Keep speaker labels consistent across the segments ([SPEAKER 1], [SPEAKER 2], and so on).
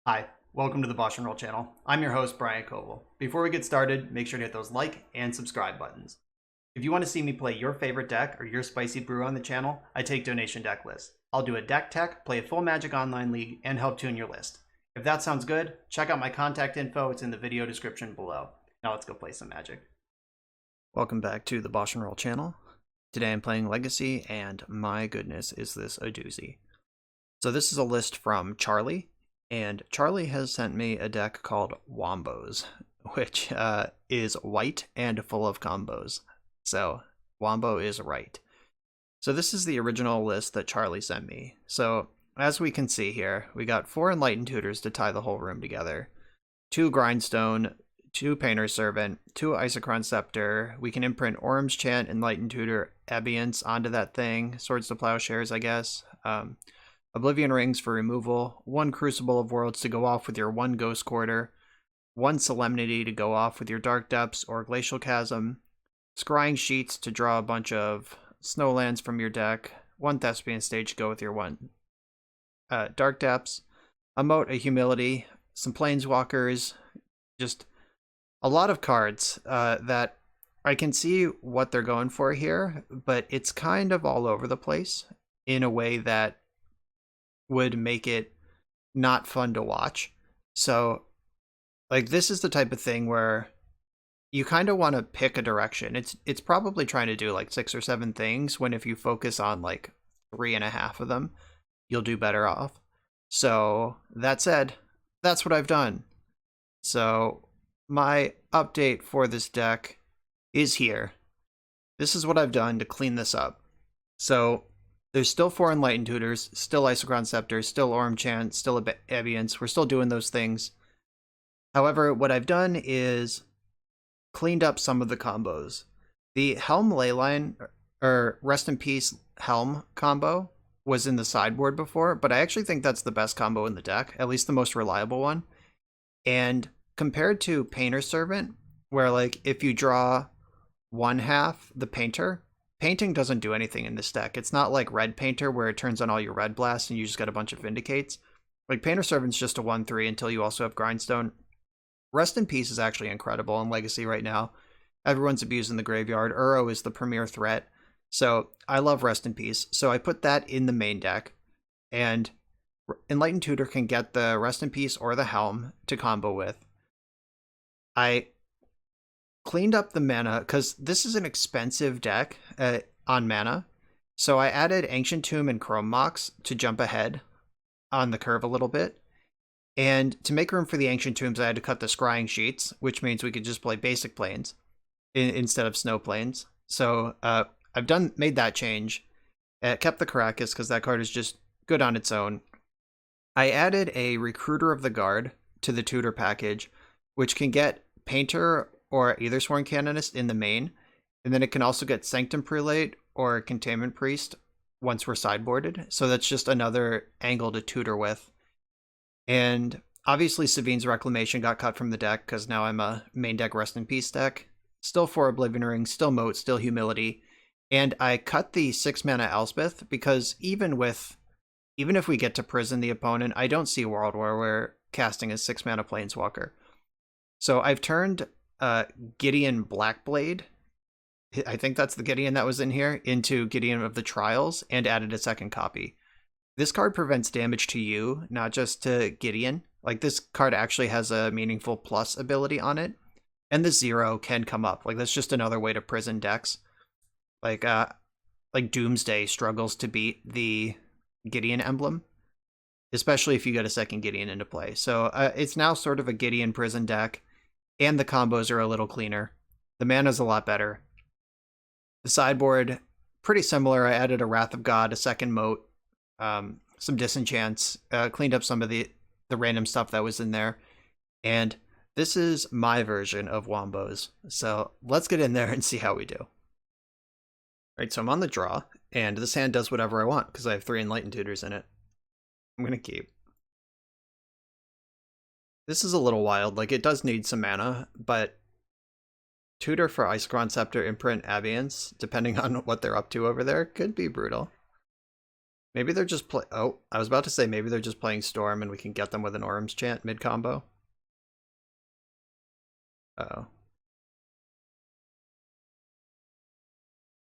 [SPEAKER 1] Hi, welcome to the BoshNRoll channel. I'm your host, Brian Koval. Before we get started, make sure to hit those like and subscribe buttons. If you want to see me play your favorite deck or your spicy brew on the channel, I take donation deck lists. I'll do a deck tech, play a full Magic Online League, and help tune your list. If that sounds good, check out my contact info. It's in the video description below. Now let's go play some Magic. Welcome back to the BoshNRoll channel. Today I'm playing Legacy, and my goodness, is this a doozy. So this is a list from Charlie. And Charlie has sent me a deck called Wombos, which is white and full of combos. So Wombo is right. So this is the original list that Charlie sent me. So as we can see here, we got 4 Enlightened Tutors to tie the whole room together, 2 Grindstone, 2 Painter's Servant, 2 Isochron Scepter. We can imprint Orm's Chant, Enlightened Tutor, Abeyance onto that thing, Swords to Plowshares, I guess. Oblivion Rings for removal, 1 Crucible of Worlds to go off with your 1 Ghost Quarter, 1 Solemnity to go off with your Dark Depths or Glacial Chasm, Scrying Sheets to draw a bunch of Snowlands from your deck, 1 Thespian Stage to go with your 1 Dark Depths, a Moat of Humility, some Planeswalkers, just a lot of cards that I can see what they're going for here, but it's kind of all over the place in a way that would make it not fun to watch. So like this is the type of thing where you kind of want to pick a direction. It's probably trying to do like 6 or 7 things, when if you focus on like 3.5 of them, you'll do better off. So that said, that's what I've done. So my update for this deck is here. This is what I've done to clean this up. So there's still 4 Enlightened Tutors, still Isochron Scepter, still Orm Chant, still Abeyance. We're still doing those things. However, what I've done is cleaned up some of the combos. The Helm Leyline, or Rest in Peace Helm combo, was in the sideboard before, but I actually think that's the best combo in the deck, at least the most reliable one. And compared to Painter's Servant, where like if you draw 1/2 the Painter, Painting doesn't do anything in this deck. It's not like Red Painter where it turns on all your red blasts and you just get a bunch of Vindicates. Like Painter Servant's just a 1/3 until you also have Grindstone. Rest in Peace is actually incredible in Legacy right now. Everyone's abusing the graveyard. Uro is the premier threat. So I love Rest in Peace. So I put that in the main deck. And Enlightened Tutor can get the Rest in Peace or the Helm to combo with. I cleaned up the mana because this is an expensive deck on mana. So I added Ancient Tomb and Chrome Mox to jump ahead on the curve a little bit. And to make room for the Ancient Tombs, I had to cut the Scrying Sheets, which means we could just play basic planes instead of snow planes. So I've made that change. Kept the Caracas because that card is just good on its own. I added a Recruiter of the Guard to the Tutor package, which can get Painter or either Sworn Canonist in the main, and then it can also get Sanctum Prelate or Containment Priest once we're sideboarded. So that's just another angle to tutor with. And obviously Savine's Reclamation got cut from the deck because now I'm a main deck Rest in Peace deck. Still 4 Oblivion Rings, still Moat, still Humility. And I cut the 6 mana Elspeth because even if we get to prison the opponent, I don't see a world where we're casting a 6 mana Planeswalker. So I've turned Gideon Blackblade, I think that's the Gideon that was in here, into Gideon of the Trials, and added a 2nd copy. This card prevents damage to you, not just to Gideon. Like, this card actually has a meaningful plus ability on it, and the 0 can come up. Like, that's just another way to prison decks. Like Doomsday struggles to beat the Gideon emblem, especially if you get a 2nd Gideon into play. So it's now sort of a Gideon prison deck. And the combos are a little cleaner. The mana's a lot better. The sideboard, pretty similar. I added a Wrath of God, a 2nd Moat, some Disenchants, cleaned up some of the random stuff that was in there. And this is my version of Wombos. So let's get in there and see how we do. All right, so I'm on the draw, and this hand does whatever I want because I have 3 Enlightened Tutors in it. I'm going to keep. This is a little wild. Like, it does need some mana, but Tutor for Isochron Scepter, Imprint, Abeyance, depending on what they're up to over there, could be brutal. Maybe they're just play. Oh, I was about to say maybe they're just playing Storm and we can get them with an Orm's Chant mid combo. Uh-oh.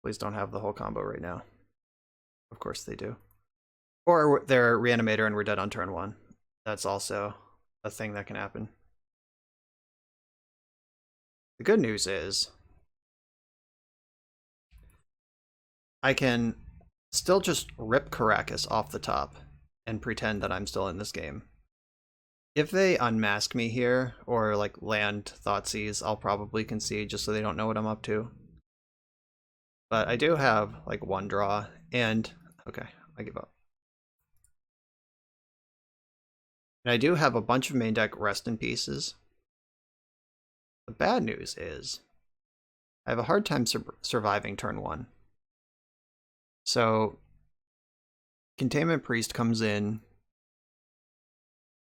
[SPEAKER 1] Please don't have the whole combo right now. Of course they do. Or they're Reanimator and we're dead on turn 1. That's also a thing that can happen. The good news is I can still just rip Caracas off the top and pretend that I'm still in this game. If they unmask me here or like land Thoughtseize, I'll probably concede just so they don't know what I'm up to. But I do have like one draw and okay, I give up. And I do have a bunch of main deck Rest in Pieces. The bad news is I have a hard time surviving turn 1. So Containment Priest comes in.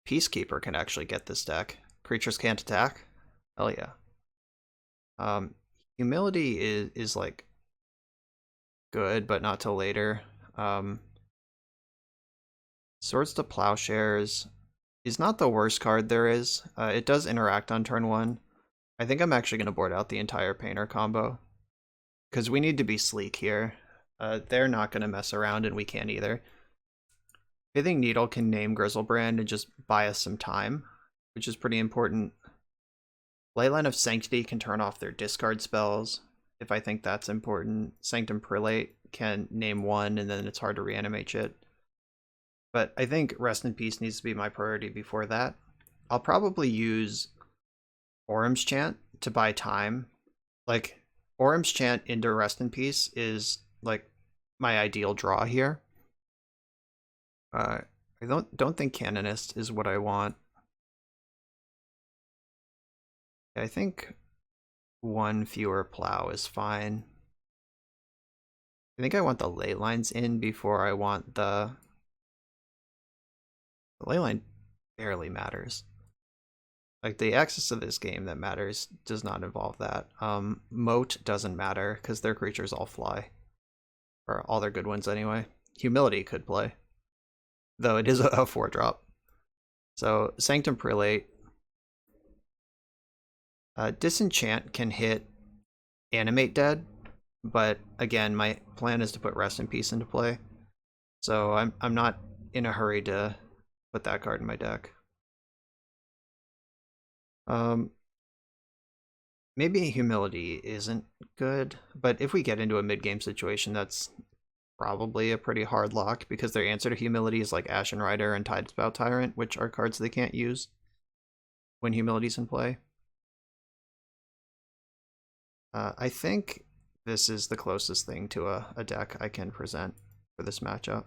[SPEAKER 1] Peacekeeper can actually get this deck. Creatures can't attack. Hell yeah. Humility is like good, but not till later. Swords to Plowshares is not the worst card there is. It does interact on turn 1. I think I'm actually going to board out the entire Painter combo. Because we need to be sleek here. They're not going to mess around and we can't either. I think Needle can name Grizzlebrand and just buy us some time, which is pretty important. Leyline of Sanctity can turn off their discard spells, if I think that's important. Sanctum Prelate can name 1 and then it's hard to reanimate shit. But I think Rest in Peace needs to be my priority before that. I'll probably use Orm's Chant to buy time. Like, Orm's Chant into Rest in Peace is like my ideal draw here. I don't think Canonist is what I want. I think one fewer plow is fine. I think I want the ley lines in before I want the ley line barely matters. Like the access to this game that matters does not involve that. Moat doesn't matter because their creatures all fly. Or all their good ones anyway. Humility could play. Though it is a 4-drop. So Sanctum Prelate. Disenchant can hit Animate Dead, but again, my plan is to put Rest in Peace into play. So I'm not in a hurry to put that card in my deck. Maybe Humility isn't good, but if we get into a mid-game situation, that's probably a pretty hard lock because their answer to Humility is like Ashen Rider and Tidespout Tyrant, which are cards they can't use when Humility's in play. I think this is the closest thing to a deck I can present for this matchup.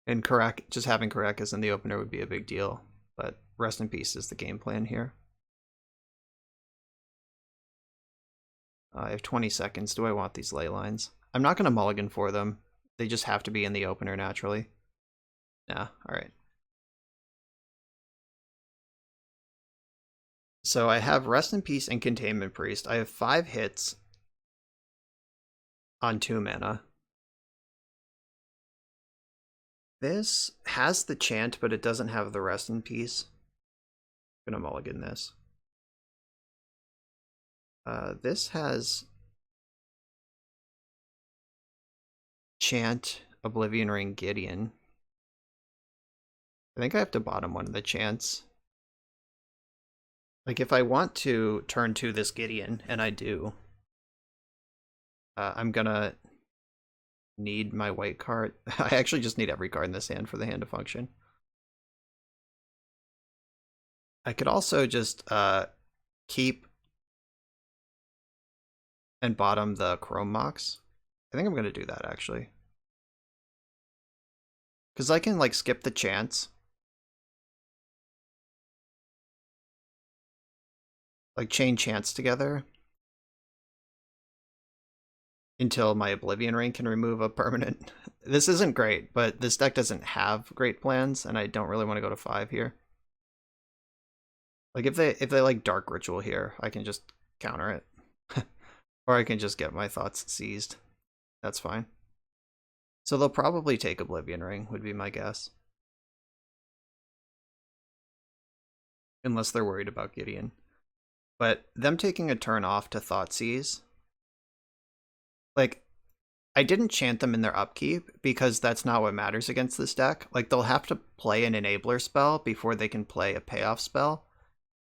[SPEAKER 1] And just having Caracas in the opener would be a big deal, but Rest in Peace is the game plan here. I have 20 seconds. Do I want these ley lines? I'm not going to mulligan for them. They just have to be in the opener naturally. Nah, alright. So I have Rest in Peace and Containment Priest. I have 5 hits on 2 mana. This has the chant, but it doesn't have the Rest in Peace. I'm gonna mulligan this. This has Chant, Oblivion Ring, Gideon. I think I have to bottom one of the chants. Like, if I want to turn to this Gideon, and I do, I'm gonna need my white card. I actually just need every card in this hand for the hand to function. I could also just keep and bottom the Chrome Mox. I think I'm gonna do that, actually. Because I can, like, skip the chance. Like, chain chants together until my Oblivion Ring can remove a permanent. This isn't great, but this deck doesn't have great plans, and I don't really want to go to 5 here. Like, if they like Dark Ritual here, I can just counter it. Or I can just get my thoughts seized. That's fine. So they'll probably take Oblivion Ring, would be my guess. Unless they're worried about Gideon. But them taking a turn off to Thoughtseize, like, I didn't chant them in their upkeep because that's not what matters against this deck. Like, they'll have to play an enabler spell before they can play a payoff spell.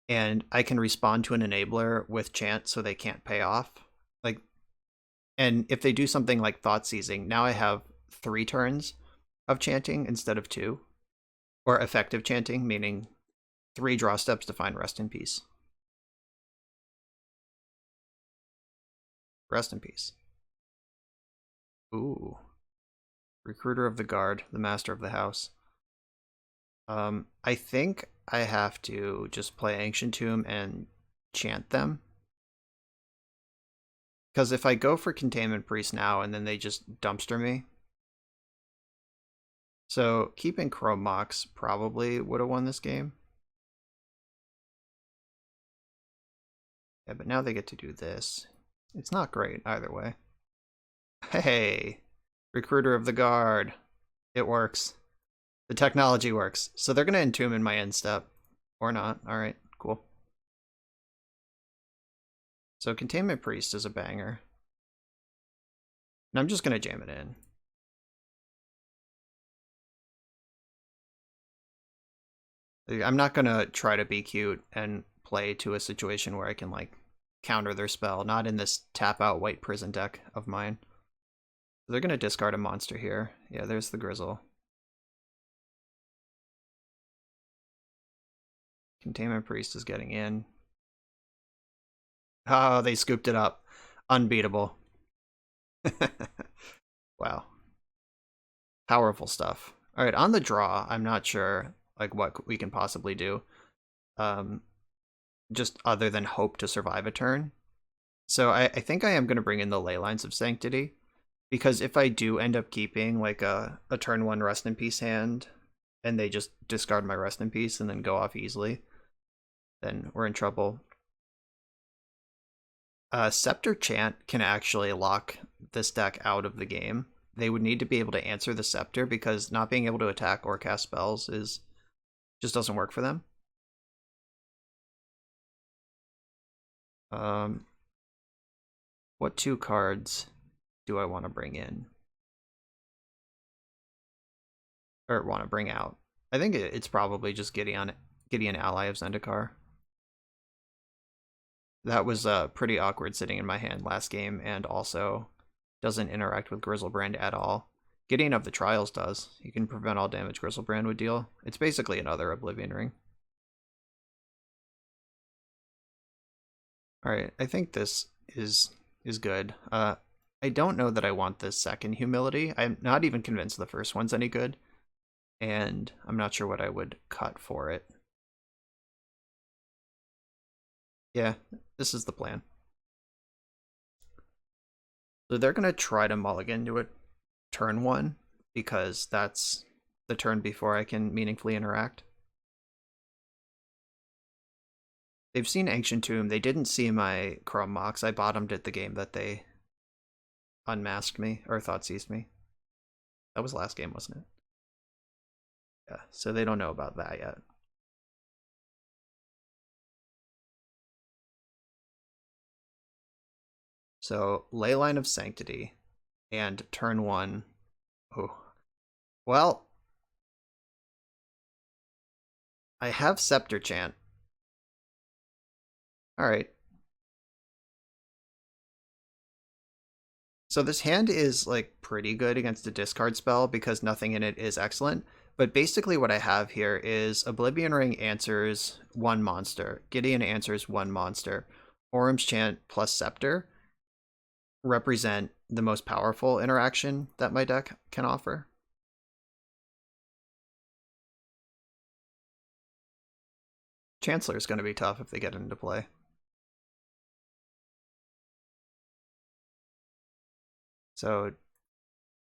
[SPEAKER 1] And I can respond to an enabler with chant so they can't pay off. Like, and if they do something like Thought Seizing, now I have 3 turns of chanting instead of 2. Or effective chanting, meaning 3 draw steps to find Rest in Peace. Rest in Peace. Ooh. Recruiter of the Guard, the Master of the House. I think I have to just play Ancient Tomb and chant them. Because if I go for Containment Priest now and then they just dumpster me. So keeping Chrome Mox probably would have won this game. Yeah, but now they get to do this. It's not great either way. Hey, Recruiter of the Guard. It works. The technology works. So they're going to entomb in my end step. Or not. Alright, cool. So Containment Priest is a banger. And I'm just going to jam it in. I'm not going to try to be cute and play to a situation where I can, like, counter their spell. Not in this tap-out White Prison deck of mine. They're going to discard a monster here. Yeah, there's the Grizzle. Containment Priest is getting in. Oh, they scooped it up. Unbeatable. Wow. Powerful stuff. Alright, on the draw, I'm not sure like what we can possibly do. Just other than hope to survive a turn. So I think I am going to bring in the Leylines of Sanctity. Because if I do end up keeping like a turn 1 Rest in Peace hand, and they just discard my Rest in Peace and then go off easily, then we're in trouble. Scepter Chant can actually lock this deck out of the game. They would need to be able to answer the Scepter because not being able to attack or cast spells just doesn't work for them. What 2 cards do I want to bring in? Or want to bring out? I think it's probably just Gideon Ally of Zendikar. That was pretty awkward sitting in my hand last game, and also doesn't interact with Grizzlebrand at all. Gideon of the Trials does. You can prevent all damage Grizzlebrand would deal. It's basically another Oblivion Ring. Alright, I think this is good. I don't know that I want this second Humility. I'm not even convinced the first one's any good. And I'm not sure what I would cut for it. Yeah, this is the plan. So they're going to try to mulligan to a turn 1, because that's the turn before I can meaningfully interact. They've seen Ancient Tomb. They didn't see my Chrome Mox. I bottomed it the game that they unmasked me, or Thoughtseized me. That was last game, wasn't it? Yeah, so they don't know about that yet. So, Leyline of Sanctity, and turn 1. Oh. Well, I have Scepter Chant. Alright. So this hand is, like, pretty good against a discard spell because nothing in it is excellent. But basically what I have here is Oblivion Ring answers 1 monster. Gideon answers 1 monster. Orum's Chant plus Scepter represent the most powerful interaction that my deck can offer. Chancellor is going to be tough if they get into play. So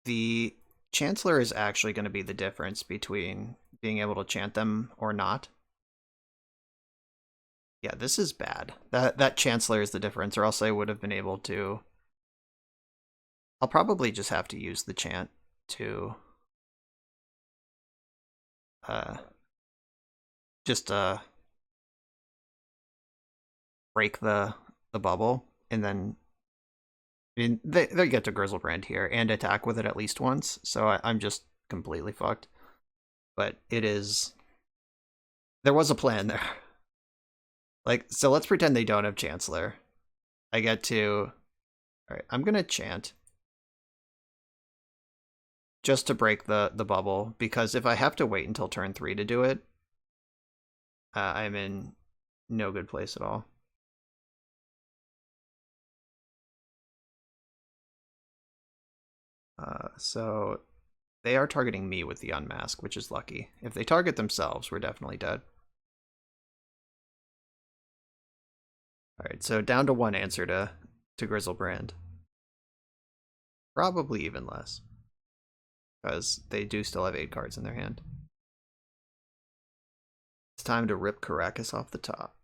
[SPEAKER 1] the Chancellor is actually going to be the difference between being able to chant them or not. Yeah, this is bad. That Chancellor is the difference, or else I would have been able to... I'll probably just have to use the chant to just break the bubble, and then I mean they get to Grizzlebrand here and attack with it at least once, so I'm just completely fucked. But it is, there was a plan there. Like, so let's pretend they don't have Chancellor. I get to, all right, I'm gonna chant just to break the bubble, because if I have to wait until turn 3 to do it, I'm in no good place at all. So they are targeting me with the unmask, which is lucky. If they target themselves, we're definitely dead. Alright, so down to 1 answer to Grizzlebrand. Probably even less, because they do still have 8 cards in their hand. It's time to rip Caracas off the top.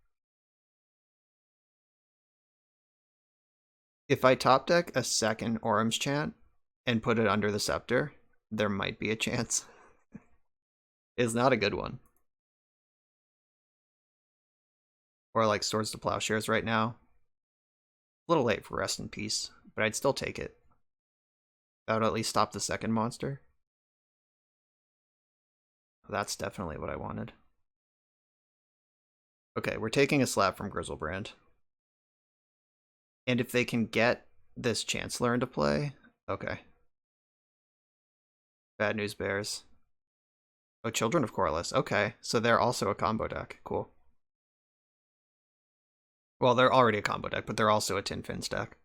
[SPEAKER 1] If I top deck a second Orum's Chant and put it under the Scepter, there might be a chance. It's not a good one. Or like Swords to Plowshares right now. A little late for Rest in Peace, but I'd still take it. That would at least stop the second monster. That's definitely what I wanted. Okay, we're taking a slap from Grizzlebrand. And if they can get this Chancellor into play, okay. Bad News Bears. Oh, Children of Corliss. Okay, so they're also a combo deck. Cool. Well, they're already a combo deck, but they're also a Tin Fins deck.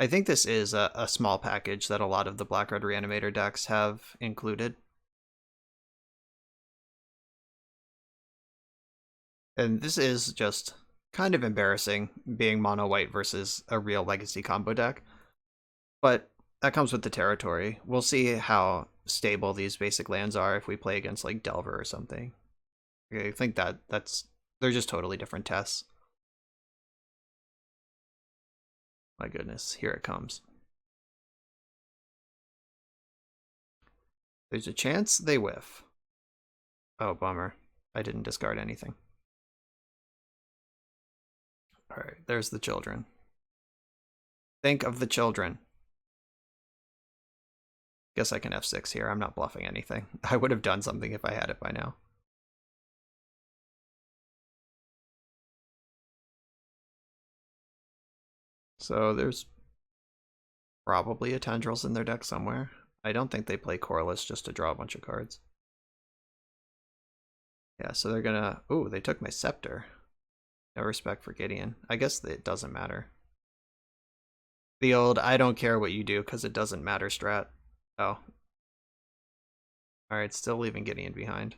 [SPEAKER 1] I think this is a small package that a lot of the Black-Red Reanimator decks have included. And this is just kind of embarrassing, being mono-white versus a real Legacy combo deck. But that comes with the territory. We'll see how stable these basic lands are if we play against like Delver or something. I think they're just totally different tests. My goodness, here it comes. There's a chance they whiff. Oh, bummer. I didn't discard anything. Alright, there's the children. Think of the children. Guess I can F6 here. I'm not bluffing anything. I would have done something if I had it by now. So there's probably a Tendrils in their deck somewhere. I don't think they play Corliss just to draw a bunch of cards. Yeah, so they're gonna... Ooh, they took my Scepter. No respect for Gideon. I guess it doesn't matter. The old, I don't care what you do because it doesn't matter strat. Oh. Alright, still leaving Gideon behind.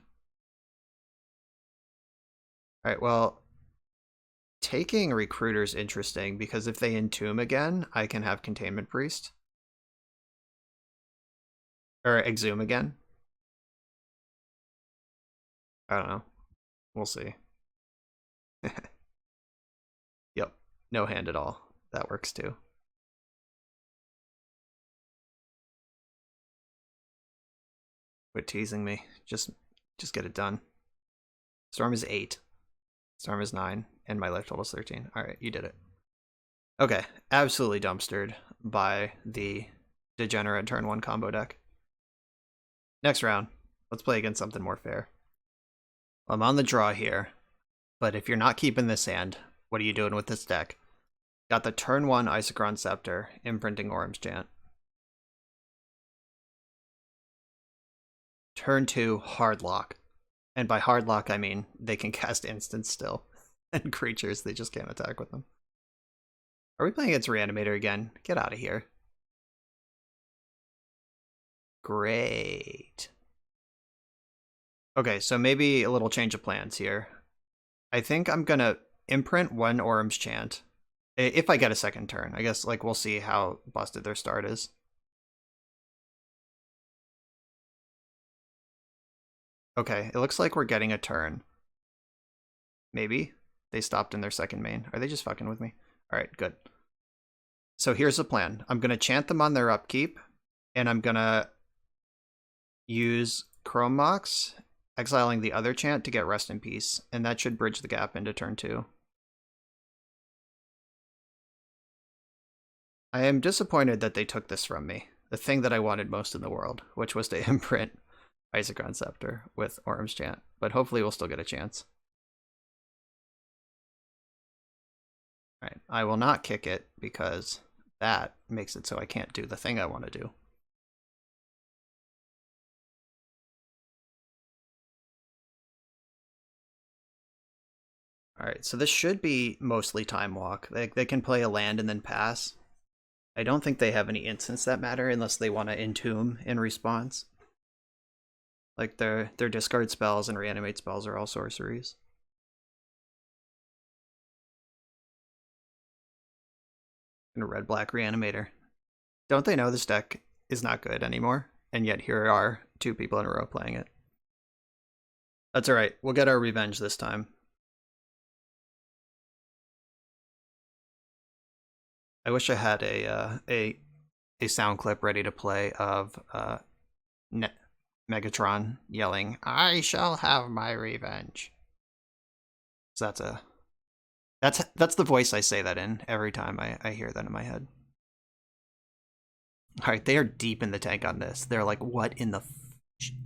[SPEAKER 1] Alright, well, taking Recruiter's interesting because if they Entomb again, I can have Containment Priest. Or Exhume again. I don't know. We'll see. Yep, no hand at all. That works too. Quit teasing me. Just get it done. Storm is 8. Storm is 9. And my life total is 13. Alright, you did it. Okay, absolutely dumpstered by the degenerate turn 1 combo deck. Next round, let's play against something more fair. I'm on the draw here, but if you're not keeping this hand, what are you doing with this deck? Got the turn 1 Isochron Scepter, imprinting Orum's Chant. Turn 2 Hard Lock. And by Hard Lock, I mean they can cast instants still. And creatures, they just can't attack with them. Are we playing against Reanimator again? Get out of here. Great. Okay, so maybe a little change of plans here. I think I'm gonna imprint 1 Orum's Chant. If I get a second turn. I guess like we'll see how busted their start is. Okay, it looks like we're getting a turn. Maybe. They stopped in their second main. Are they just fucking with me? Alright, good. So here's the plan. I'm going to chant them on their upkeep, and I'm going to use Chrome Mox, exiling the other chant to get Rest in Peace, and that should bridge the gap into turn 2. I am disappointed that they took this from me, the thing that I wanted most in the world, which was to imprint Isochron Scepter with Orm's Chant, but hopefully we'll still get a chance. Alright, I will not kick it because that makes it so I can't do the thing I want to do. Alright, so this should be mostly Time Walk. They can play a land and then pass. I don't think they have any instants that matter unless they want to Entomb in response. Like their discard spells and reanimate spells are all sorceries. And a red-black reanimator. Don't they know this deck is not good anymore? And yet here are 2 people in a row playing it. That's alright, we'll get our revenge this time. I wish I had a sound clip ready to play of Megatron yelling, "I shall have my revenge." So that's the voice I say that in every time I hear that in my head. Alright, they are deep in the tank on this. They're like, what in the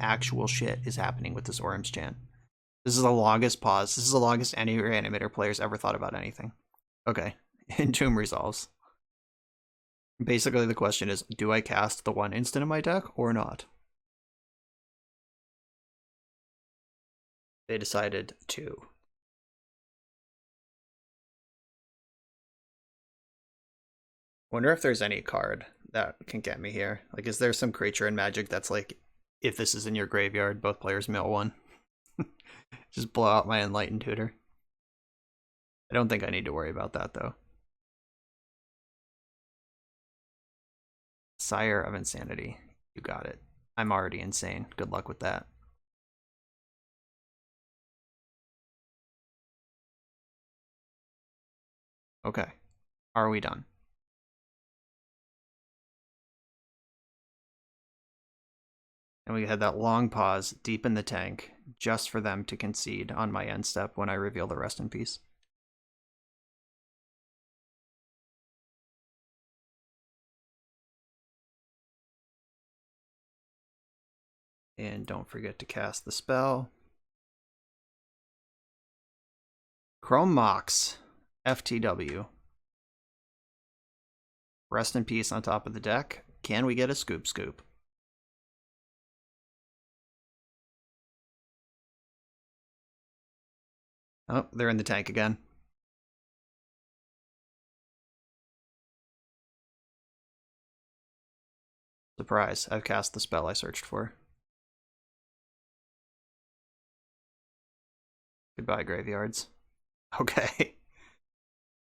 [SPEAKER 1] actual shit is happening with this Orm's Chant? This is the longest pause. This is the longest any Reanimator player's ever thought about anything. Okay, Entomb resolves. Basically, the question is, do I cast the 1 instant in my deck or not? They decided to. Wonder if there's any card that can get me here. Like, is there some creature in Magic that's like, if this is in your graveyard, both players mill 1? Just blow out my Enlightened Tutor. I don't think I need to worry about that, though. Sire of Insanity. You got it. I'm already insane. Good luck with that. Okay. Are we done? And we had that long pause deep in the tank just for them to concede on my end step when I reveal the Rest in Peace. And don't forget to cast the spell. Chrome Mox, FTW. Rest in Peace on top of the deck. Can we get a scoop scoop? Oh, they're in the tank again. Surprise, I've cast the spell I searched for. Goodbye, graveyards. Okay.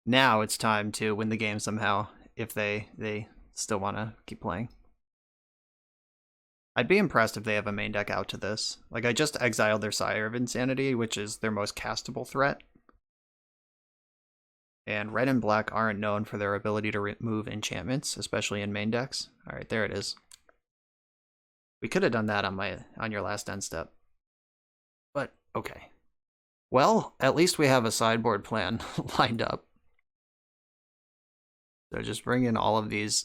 [SPEAKER 1] Now it's time to win the game somehow, if they still want to keep playing. I'd be impressed if they have a main deck out to this. Like, I just exiled their Sire of Insanity, which is their most castable threat. And red and black aren't known for their ability to remove enchantments, especially in main decks. Alright, there it is. We could have done that on your last end step. But, okay. Well, at least we have a sideboard plan lined up. So just bring in all of these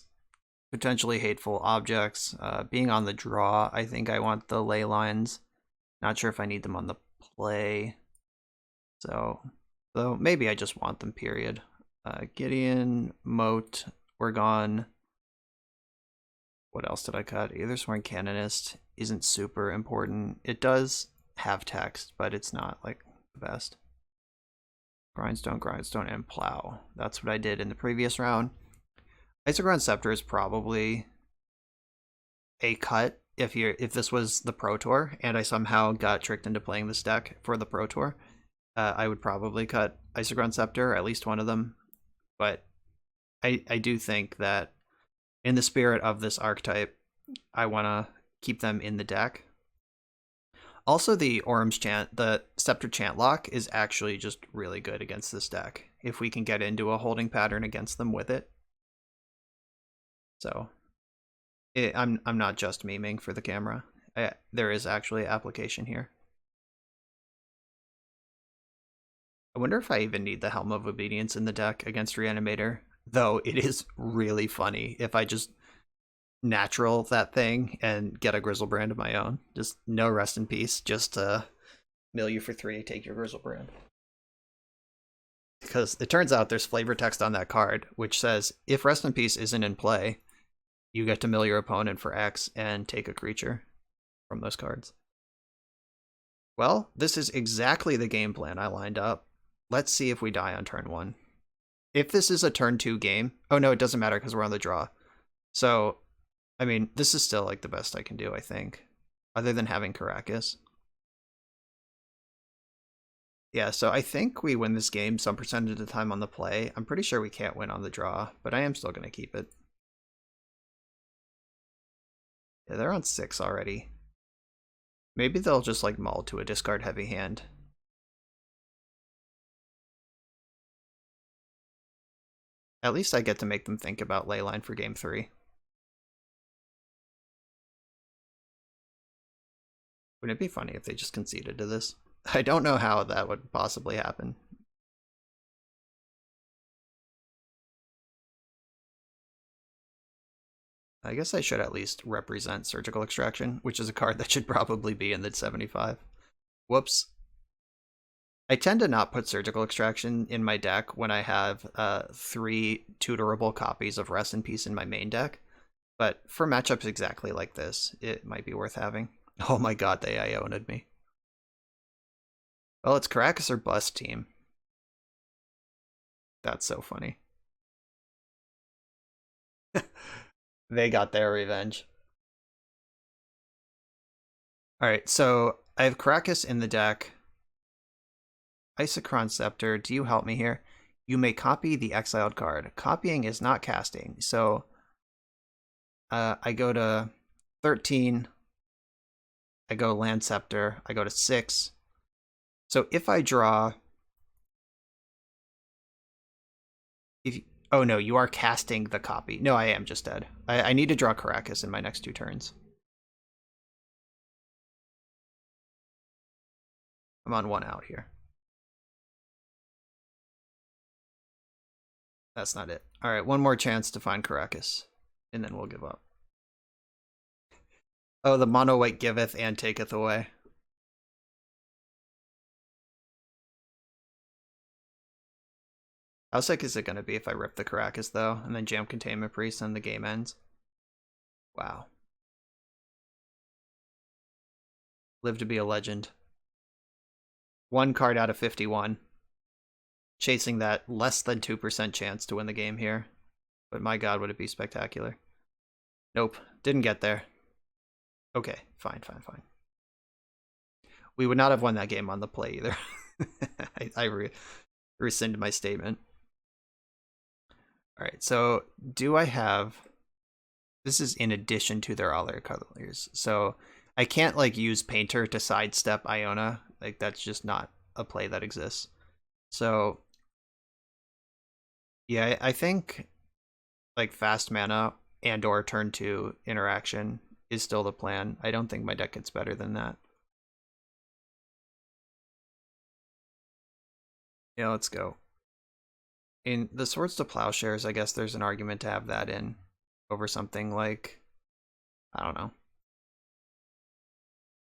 [SPEAKER 1] potentially hateful objects. Being on the draw, I think I want the ley lines. Not sure if I need them on the play. So maybe I just want them, period. Gideon, Moat, Orgon. What else did I cut? Aethersworn Canonist isn't super important. It does have text, but it's not like the best. Grindstone, Grindstone, and Plow. That's what I did in the previous round. Isochron Scepter is probably a cut if this was the Pro Tour and I somehow got tricked into playing this deck for the Pro Tour. I would probably cut Isochron Scepter, at least one of them. But I do think that in the spirit of this archetype, I want to keep them in the deck. Also, the Orm's Chant, the Scepter Chant lock is actually just really good against this deck. If we can get into a holding pattern against them with it. So I'm not just memeing for the camera. There is actually application here. I wonder if I even need the Helm of Obedience in the deck against Reanimator, though it is really funny if I just natural that thing and get a Grizzlebrand of my own. Just no rest in peace, just mill you for 3, take your Grizzlebrand. Because it turns out there's flavor text on that card, which says, if Rest in Peace isn't in play, you get to mill your opponent for X and take a creature from those cards. Well, this is exactly the game plan I lined up. Let's see if we die on turn 1. If this is a turn 2 game... Oh, no, it doesn't matter because we're on the draw. So, I mean, this is still like the best I can do, I think. Other than having Caracas. Yeah, so I think we win this game some percentage of the time on the play. I'm pretty sure we can't win on the draw, but I am still going to keep it. Yeah, they're on 6 already. Maybe they'll just like mull to a discard heavy hand. At least I get to make them think about Leyline for game 3. Wouldn't it be funny if they just conceded to this? I don't know how that would possibly happen. I guess I should at least represent Surgical Extraction, which is a card that should probably be in the 75. Whoops. I tend to not put Surgical Extraction in my deck when I have 3 tutorable copies of Rest in Peace in my main deck, but for matchups exactly like this, it might be worth having. Oh my god, they Iona'd me. Well, it's Caracas or Bust team. That's so funny. They got their revenge. Alright, so I have Caracas in the deck. Isochron Scepter, do you help me here? You may copy the exiled card. Copying is not casting, so I go to 13. I go Land Scepter. I go to 6. So if I draw... Oh no, you are casting the copy. No, I am just dead. I need to draw Caracas in my next 2 turns. I'm on 1 out here. That's not it. Alright, 1 more chance to find Caracas, and then we'll give up. Oh, the mono white giveth and taketh away. How sick is it going to be if I rip the Caracas, though, and then jam Containment Priest and the game ends? Wow. Live to be a legend. 1 card out of 51. Chasing that less than 2% chance to win the game here. But my god, would it be spectacular. Nope, didn't get there. Okay, fine. We would not have won that game on the play either. I rescind my statement. Alright, so do I have... This is in addition to their other colors. So I can't like use Painter to sidestep Iona. Like that's just not a play that exists. So yeah, I think like fast mana and or turn 2 interaction is still the plan. I don't think my deck gets better than that. Yeah, let's go. In the Swords to Plowshares, I guess there's an argument to have that in over something like, I don't know.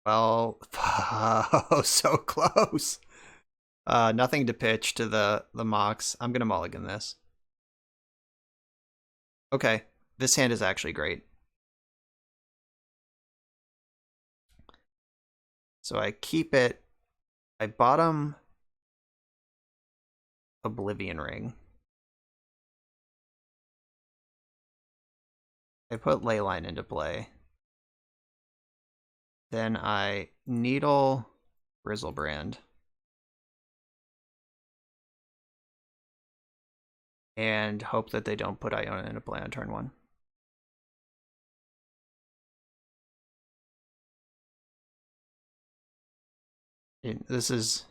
[SPEAKER 1] Well, oh, so close. Nothing to pitch to the Mox. I'm gonna mulligan this. Okay, this hand is actually great. So I keep it. I bottom Oblivion Ring. I put Leyline into play. Then I Needle Grizzlebrand. And hope that they don't put Iona into play on turn 1. This is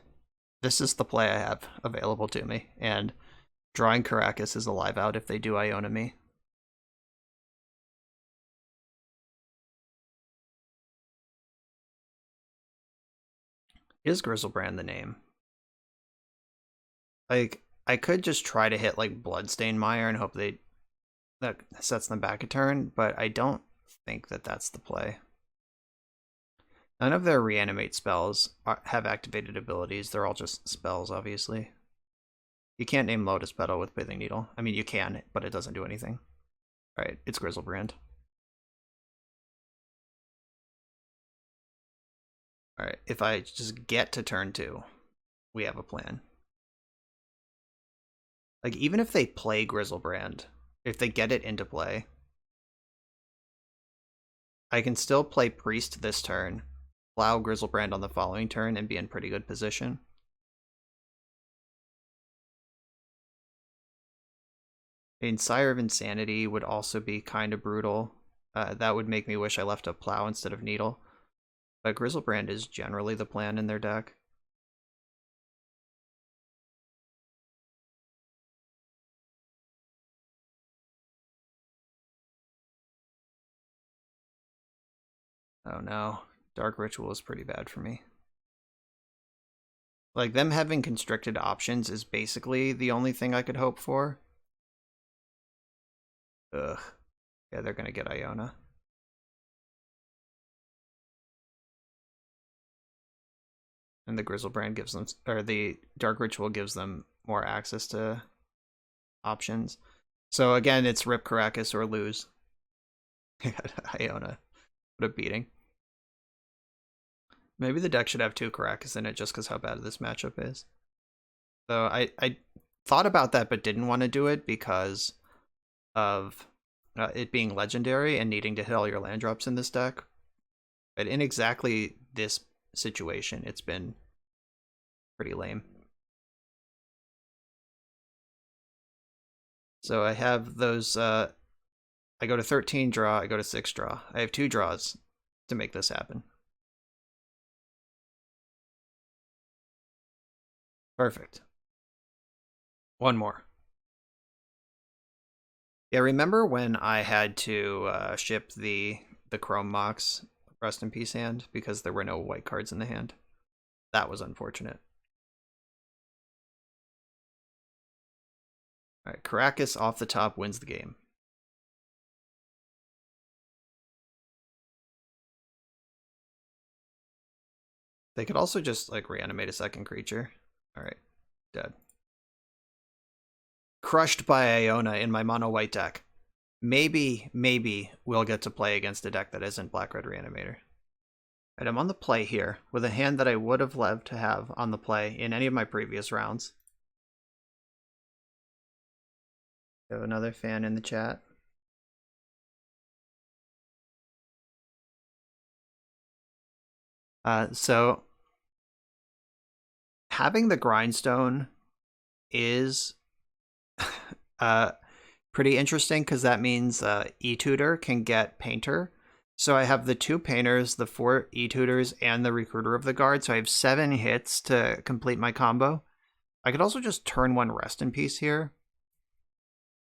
[SPEAKER 1] the play I have available to me, and drawing Caracas is a live out if they do Iona me. Is Grizzlebrand the name? Like, I could just try to hit like Bloodstain Mire and hope that sets them back a turn, but I don't think that that's the play. None of their reanimate spells have activated abilities. They're all just spells, obviously. You can't name Lotus Petal with Pithing Needle. I mean, you can, but it doesn't do anything. All right, it's Grizzlebrand. All right, if I just get to turn 2, we have a plan. Like, even if they play Grizzlebrand, if they get it into play, I can still play Priest this turn, plow Grizzlebrand on the following turn, and be in pretty good position. I mean, Sire of Insanity would also be kind of brutal. That would make me wish I left a plow instead of Needle. But Grizzlebrand is generally the plan in their deck. Oh no, Dark Ritual is pretty bad for me. Like, them having constricted options is basically the only thing I could hope for. Ugh. Yeah, they're gonna get Iona. And the Grizzlebrand gives them, or the Dark Ritual gives them more access to options. So again, it's rip Caracas or lose. Iona. What a beating. Maybe the deck should have 2 Caracas in it just because how bad this matchup is. So I thought about that but didn't want to do it because of it being legendary and needing to hit all your land drops in this deck. But in exactly this situation, it's been pretty lame. So I have those, I go to 13 draw, I go to 6 draw. I have 2 draws to make this happen. Perfect. One more. Yeah, remember when I had to ship the Chrome Mox Rest in Peace hand because there were no white cards in the hand? That was unfortunate. All right, Caracas off the top wins the game. They could also just like reanimate a second creature. All right, dead. Crushed by Iona in my mono white deck. Maybe we'll get to play against a deck that isn't Black-Red Reanimator. And I'm on the play here with a hand that I would have loved to have on the play in any of my previous rounds. We have another fan in the chat. So having the Grindstone is pretty interesting because that means E-Tutor can get Painter. So I have the 2 Painters, the 4 E-Tutors, and the Recruiter of the Guard. So I have 7 hits to complete my combo. I could also just turn 1 Rest in Peace here.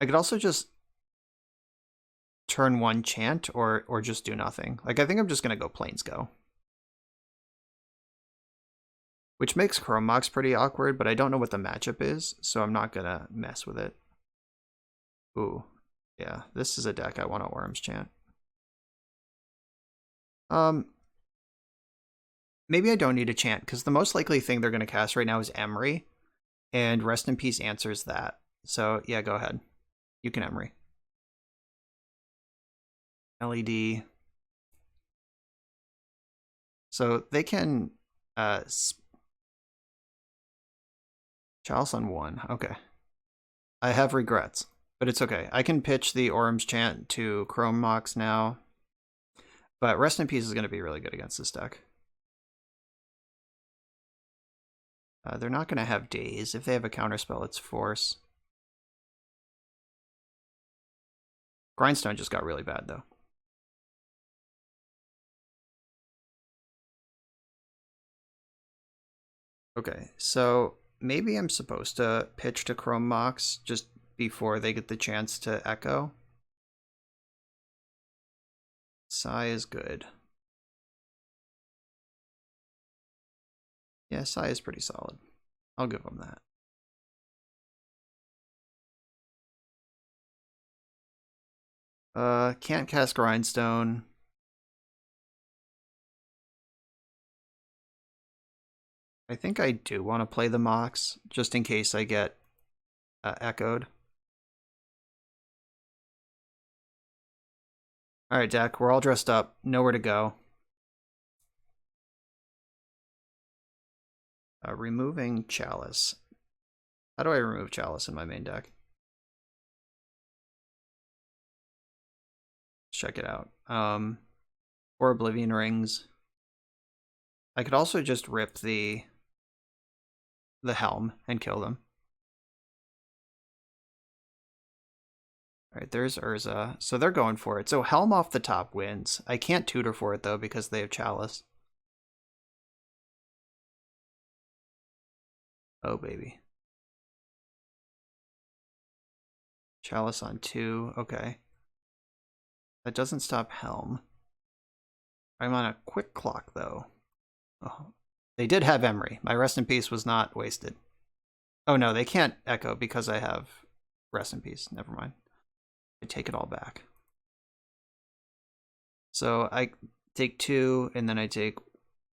[SPEAKER 1] I could also just turn 1 Chant or just do nothing. Like, I think I'm just going to go Plains Go. Which makes Chrome Mox pretty awkward, but I don't know what the matchup is, so I'm not going to mess with it. Ooh, yeah, this is a deck I want to Worms Chant. Maybe I don't need a chant, because the most likely thing they're going to cast right now is Emery, and Rest in Peace answers that. So, yeah, go ahead. You can Emery. LED. So they can Chalice on 1. Okay. I have regrets, but it's okay. I can pitch the Orm's Chant to Chrome Mox now. But Rest in Peace is going to be really good against this deck. They're not going to have Daze. If they have a counterspell, it's Force. Grindstone just got really bad, though. Okay, so maybe I'm supposed to pitch to Chrome Mox just before they get the chance to Echo. Sai is good. Yeah, Sai is pretty solid. I'll give him that. Can't cast Grindstone. I think I do want to play the Mox, just in case I get echoed. Alright, deck, we're all dressed up. Nowhere to go. Removing Chalice. How do I remove Chalice in my main deck? Let's check it out. 4 Oblivion Rings. I could also just rip the Helm and kill them. Alright, there's Urza. So they're going for it. So Helm off the top wins. I can't tutor for it, though, because they have Chalice. Oh, baby. Chalice on 2. Okay. That doesn't stop Helm. I'm on a quick clock, though. Oh, they did have Emery. My rest in peace was not wasted. Oh, no, they can't echo because I have rest in peace. Never mind. I take it all back. So I take 2, and then I take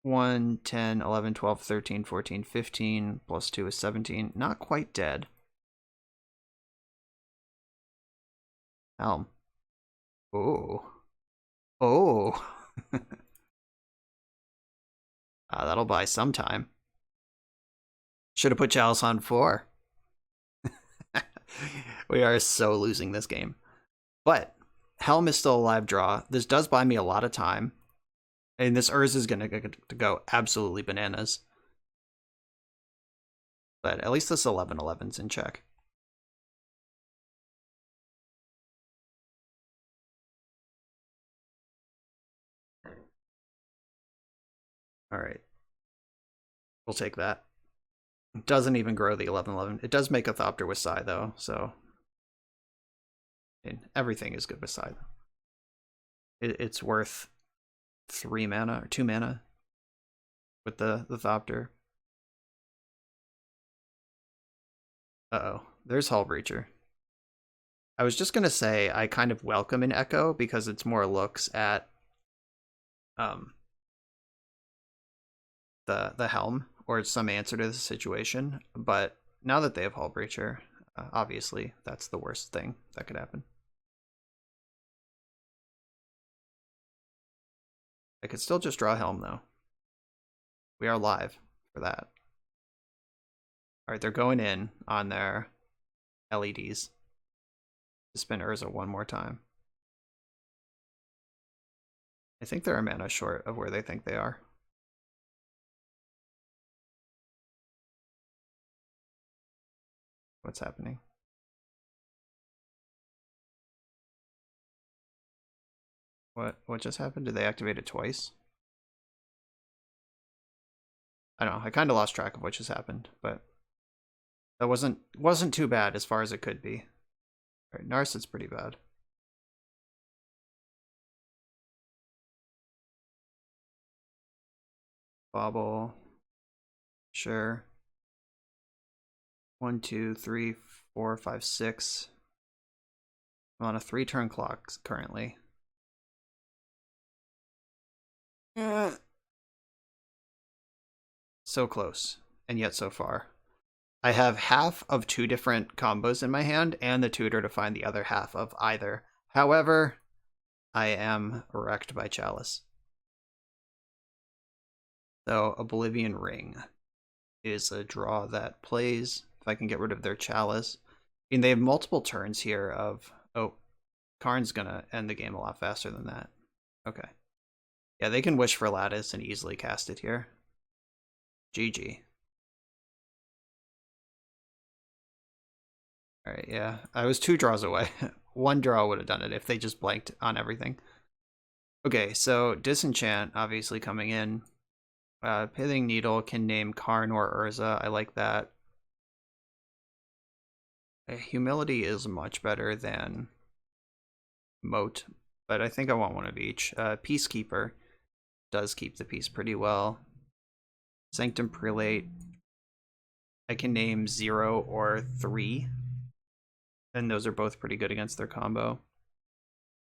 [SPEAKER 1] 1, 10, 11, 12, 13, 14, 15, plus 2 is 17. Not quite dead. Helm. Oh. Oh. That'll buy some time. Should have put Chalice on 4. We are so losing this game. But Helm is still a live draw. This does buy me a lot of time. And this Urza is going to go absolutely bananas. But at least this 11-11's in check. Alright. We'll take that. It doesn't even grow the 11-11. It does make a Thopter with Sai, though, so... And everything is good with Sai. It's worth 3 mana, or 2 mana with the Thopter. Uh-oh. There's Hull Breacher. I was just going to say I kind of welcome an Echo because it's more looks at the Helm or some answer to the situation. But now that they have Hull Breacher, obviously that's the worst thing that could happen. I could still just draw Helm, though. We are live for that. Alright, they're going in on their LEDs. Spin Urza one more time. I think they're a mana short of where they think they are. What's happening? What just happened? Did they activate it twice? I don't know. I kind of lost track of what just happened, but that wasn't too bad as far as it could be. All right, Narset's pretty bad. Bobble. Sure. 1, 2, 3, 4, 5, 6. I'm on a 3-turn clock currently. So close, and yet so far. I have half of 2 different combos in my hand, and the tutor to find the other half of either. However, I am wrecked by Chalice. So, Oblivion Ring is a draw that plays. If I can get rid of their Chalice. I mean, they have multiple turns here of... Oh, Karn's gonna end the game a lot faster than that. Okay. Yeah, they can Wish for Lattice and easily cast it here. GG. Alright, yeah. I was 2 draws away. 1 draw would have done it if they just blanked on everything. Okay, so Disenchant obviously coming in. Pithing Needle can name Karn or Urza. I like that. Humility is much better than Moat, but I think I want one of each. Peacekeeper does keep the peace pretty well. Sanctum Prelate. I can name 0 or 3. And those are both pretty good against their combo.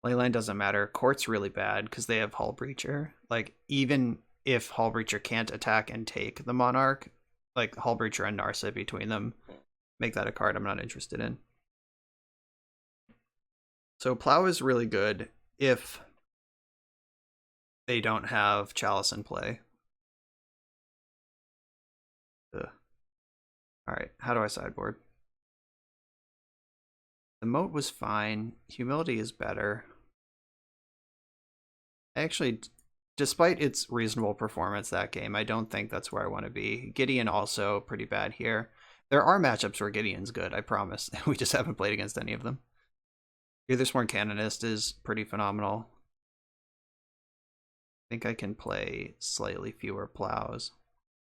[SPEAKER 1] Leyline doesn't matter. Court's really bad because they have Hull Breacher. Like, even if Hull Breacher can't attack and take the Monarch, like Hull Breacher and Narset between them, make that a card I'm not interested in. So Plow is really good if they don't have Chalice in play. Ugh. All right, how do I sideboard? The Moat was fine. Humility is better. Actually, despite its reasonable performance that game, I don't think that's where I want to be. Gideon also pretty bad here. There are matchups where Gideon's good, I promise. We just haven't played against any of them. Withersworn Canonist is pretty phenomenal. I think I can play slightly fewer Plows.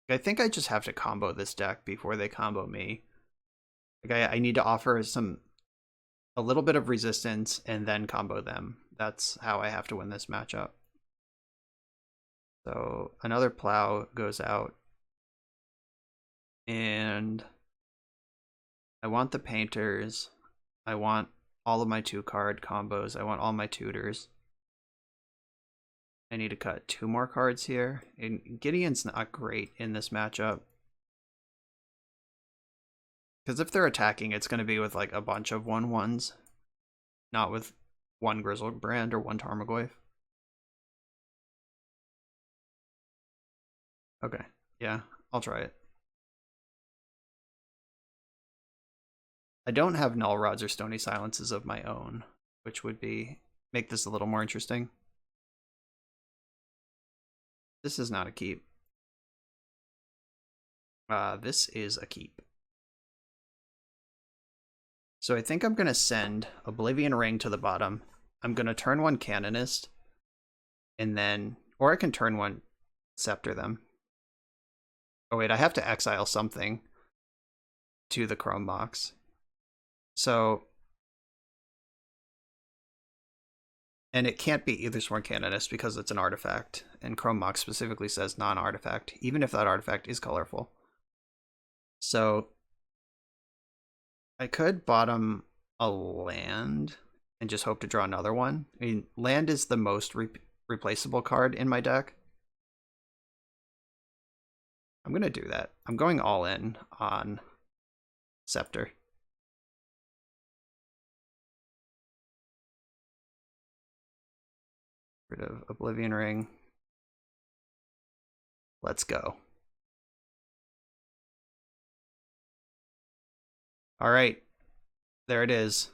[SPEAKER 1] I think I just have to combo this deck before they combo me. Like I need to offer a little bit of resistance and then combo them. That's how I have to win this matchup. So another Plow goes out. And I want the Painters. I want all of my 2-card combos. I want all my tutors. I need to cut 2 more cards here. And Gideon's not great in this matchup. Because if they're attacking, it's going to be with like a bunch of 1/1s. Not with 1 Grizzlebrand or 1 Tarmogoyf. Okay, yeah, I'll try it. I don't have Null Rods or Stony Silences of my own, which would make this a little more interesting. This is not a keep. This is a keep. So I think I'm going to send Oblivion Ring to the bottom. I'm going to turn 1 Canonist, and then, or I can turn 1 Scepter them. Oh wait, I have to exile something to the Chrome Mox. So, and it can't be Withersworn Canonist because it's an artifact, and Chrome Mox specifically says non-artifact, even if that artifact is colorful. So I could bottom a land and just hope to draw another one. I mean, land is the most replaceable card in my deck. I'm going to do that. I'm going all in on Scepter. Rid of Oblivion Ring. Let's go. All right, there it is.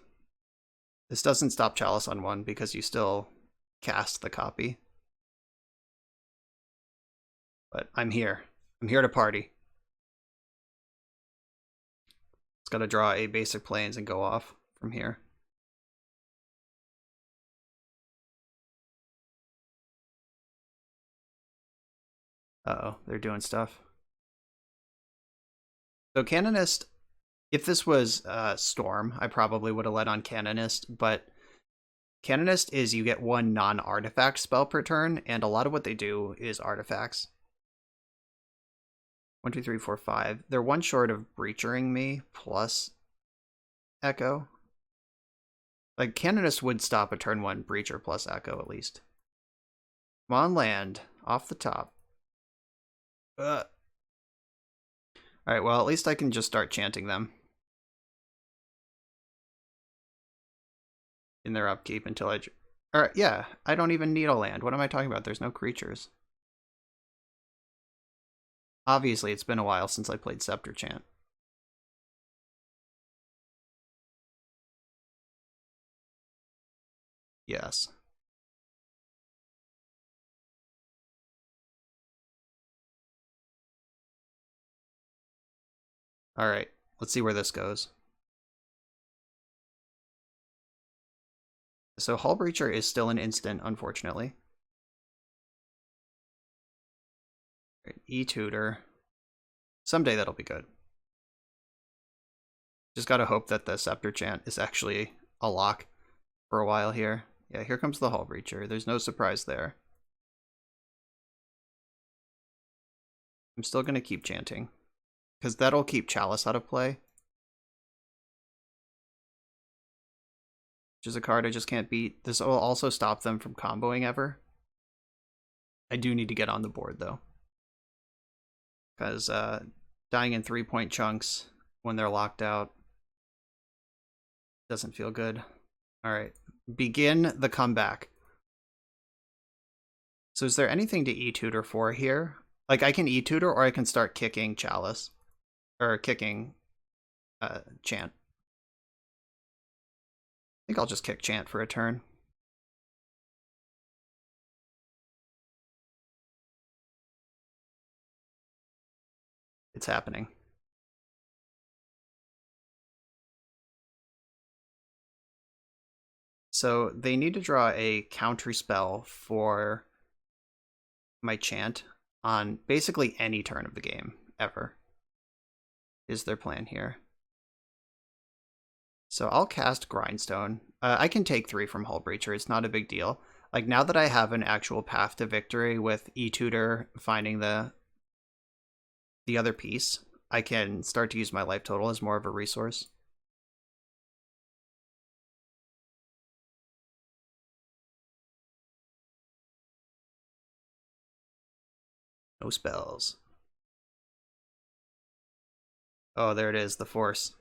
[SPEAKER 1] This doesn't stop Chalice on 1 because you still cast the copy. But I'm here. I'm here to party. It's got to draw a basic plains and go off from here. Uh-oh, they're doing stuff. So Canonist, if this was Storm, I probably would have led on Canonist, but Canonist is you get 1 non-artifact spell per turn, and a lot of what they do is artifacts. 1, 2, 3, 4, 5. They're 1 short of breachering me plus Echo. Like, Canonist would stop a turn 1 breacher plus Echo at least. Come on, land. Off the top. Alright, well, at least I can just start chanting them in their upkeep until I... Alright, yeah, I don't even need a land. What am I talking about? There's no creatures. Obviously, it's been a while since I played Scepter Chant. Yes. Alright, let's see where this goes. So Hull Breacher is still an instant, unfortunately. E-Tutor. Someday that'll be good. Just gotta hope that the Scepter Chant is actually a lock for a while here. Yeah, here comes the Hull Breacher. There's no surprise there. I'm still going to keep chanting, because that'll keep Chalice out of play. Which is a card I just can't beat. This will also stop them from comboing ever. I do need to get on the board, though. Because dying in 3-point chunks when they're locked out doesn't feel good. Alright, begin the comeback. So is there anything to E-tutor for here? Like, I can E-tutor, or I can start kicking Chalice. Or kicking Chant. I think I'll just kick Chant for a turn. It's happening. So they need to draw a counter spell for my Chant on basically any turn of the game, ever, is their plan here. So I'll cast Grindstone. I can take 3 from Hull Breacher, it's not a big deal. Like, now that I have an actual path to victory with E-tutor finding the other piece, I can start to use my life total as more of a resource. No spells. Oh, there it is, the Force.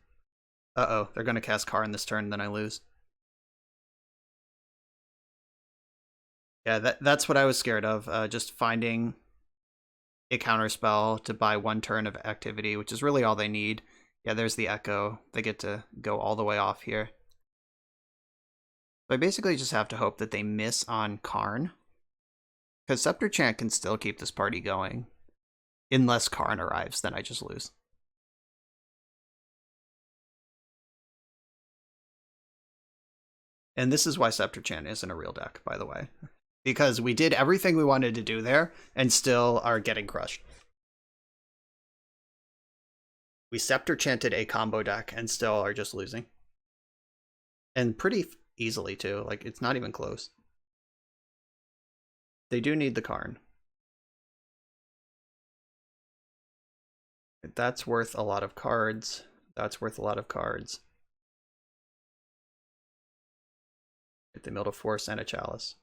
[SPEAKER 1] Uh-oh, they're going to cast Karn this turn, then I lose. Yeah, that's what I was scared of, just finding a counterspell to buy 1 turn of activity, which is really all they need. Yeah, there's the Echo. They get to go all the way off here. So I basically just have to hope that they miss on Karn, because Scepter Chant can still keep this party going. Unless Karn arrives, then I just lose. And this is why Scepter Chant isn't a real deck, by the way. Because we did everything we wanted to do there, and still are getting crushed. We Scepter Chanted a combo deck, and still are just losing. And pretty easily, too. Like, it's not even close. They do need the Karn. That's worth a lot of cards. That's worth a lot of cards. They milled a Force and a Chalice.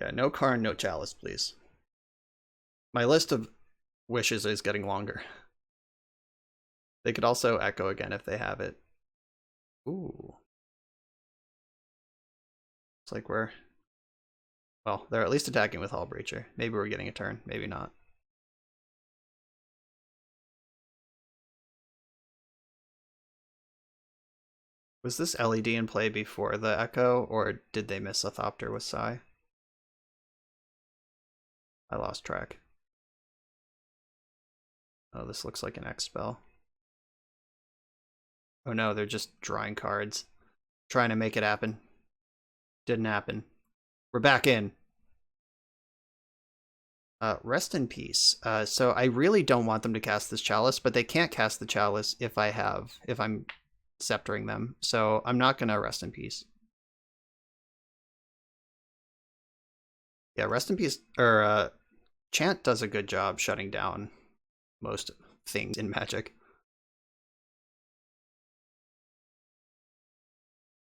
[SPEAKER 1] Yeah, no Karn, no Chalice, please. My list of wishes is getting longer. They could also Echo again if they have it. Ooh. It's like we're... Well, they're at least attacking with Hull Breacher. Maybe we're getting a turn, maybe not. Was this LED in play before the Echo, or did they miss a Thopter with Psy? I lost track. Oh, this looks like an X spell. Oh no, they're just drawing cards. Trying to make it happen. Didn't happen. We're back in. Rest in peace. So I really don't want them to cast this Chalice, but they can't cast the Chalice if I'm sceptering them. So I'm not gonna rest in peace. Yeah, rest in peace, or Chant does a good job shutting down most things in Magic.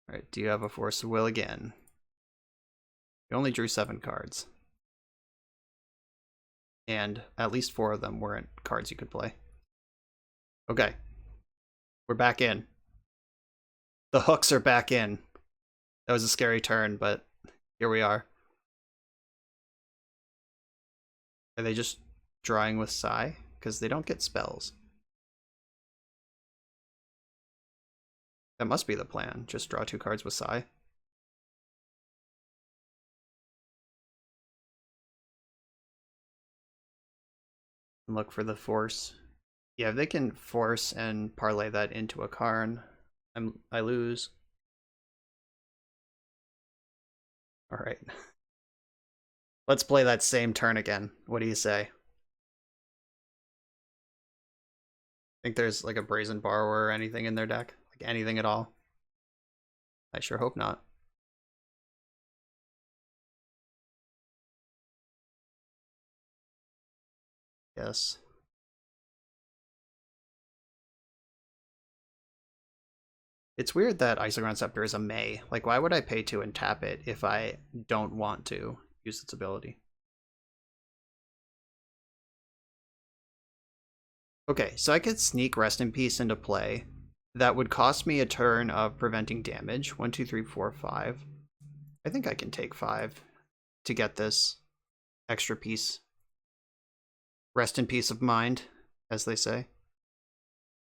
[SPEAKER 1] Alright, do you have a Force of Will again? You only drew 7 cards. And at least 4 of them weren't cards you could play. Okay. We're back in. The hooks are back in. That was a scary turn, but here we are. Are they just drawing with Psy? Because they don't get spells. That must be the plan. Just draw 2 cards with Psy. And look for the Force. Yeah, if they can Force and parlay that into a Karn, I lose. Alright. Let's play that same turn again. What do you say? Think there's like a Brazen Borrower or anything in their deck? Like anything at all? I sure hope not. Yes. It's weird that Isochron Scepter is a May. Like, why would I pay 2 and tap it if I don't want to use its ability? Okay, so I could sneak Rest in Peace into play. That would cost me a turn of preventing damage. 1, 2, 3, 4, 5. I think I can take 5 to get this extra piece. Rest in peace of mind, as they say.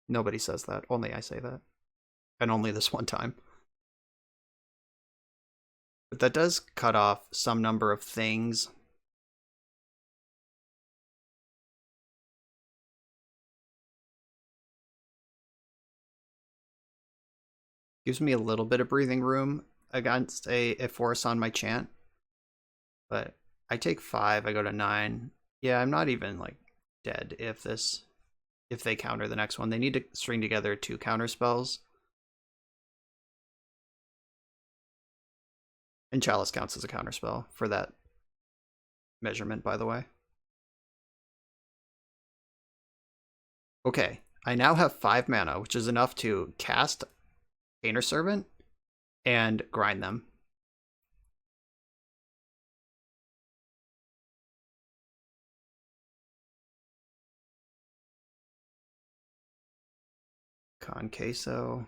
[SPEAKER 1] Nobody says that. Only I say that. And only this one time. But that does cut off some number of things. Gives me a little bit of breathing room against a force on my chant. But I take 5, I go to 9. Yeah, I'm not even like dead if they counter the next one. They need to string together 2 counter spells. And Chalice counts as a counter spell for that measurement, by the way. Okay, I now have 5 mana, which is enough to cast Painter Servant and grind them. Con Queso.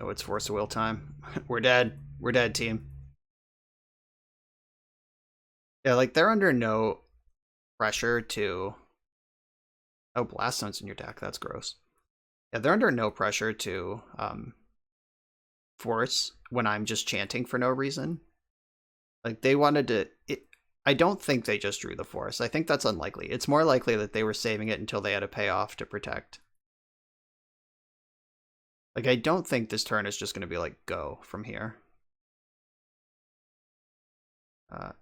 [SPEAKER 1] Oh, it's Force of Will time. We're dead. We're dead, team. Yeah, like, they're under no pressure to... Oh, Blast Stone's in your deck. That's gross. Yeah, they're under no pressure to force when I'm just chanting for no reason. Like, they wanted to... I don't think they just drew the force. I think that's unlikely. It's more likely that they were saving it until they had a payoff to protect. Like, I don't think this turn is just going to be like, go from here.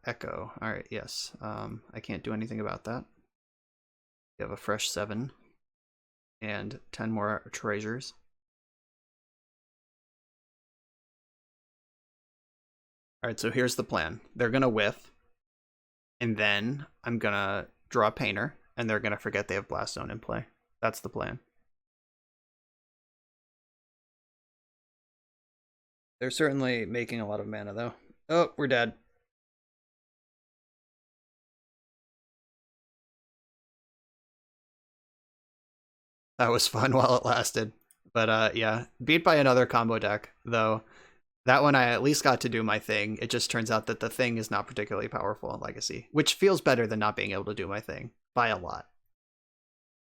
[SPEAKER 1] Echo. Alright, yes. I can't do anything about that. We have a fresh 7. And 10 more treasures. Alright, so here's the plan. They're going to whiff. And then I'm going to draw a Painter. And they're going to forget they have Blast Zone in play. That's the plan. They're certainly making a lot of mana, though. Oh, we're dead. That was fun while it lasted. But yeah, beat by another combo deck, though. That one I at least got to do my thing. It just turns out that the thing is not particularly powerful in Legacy, which feels better than not being able to do my thing by a lot.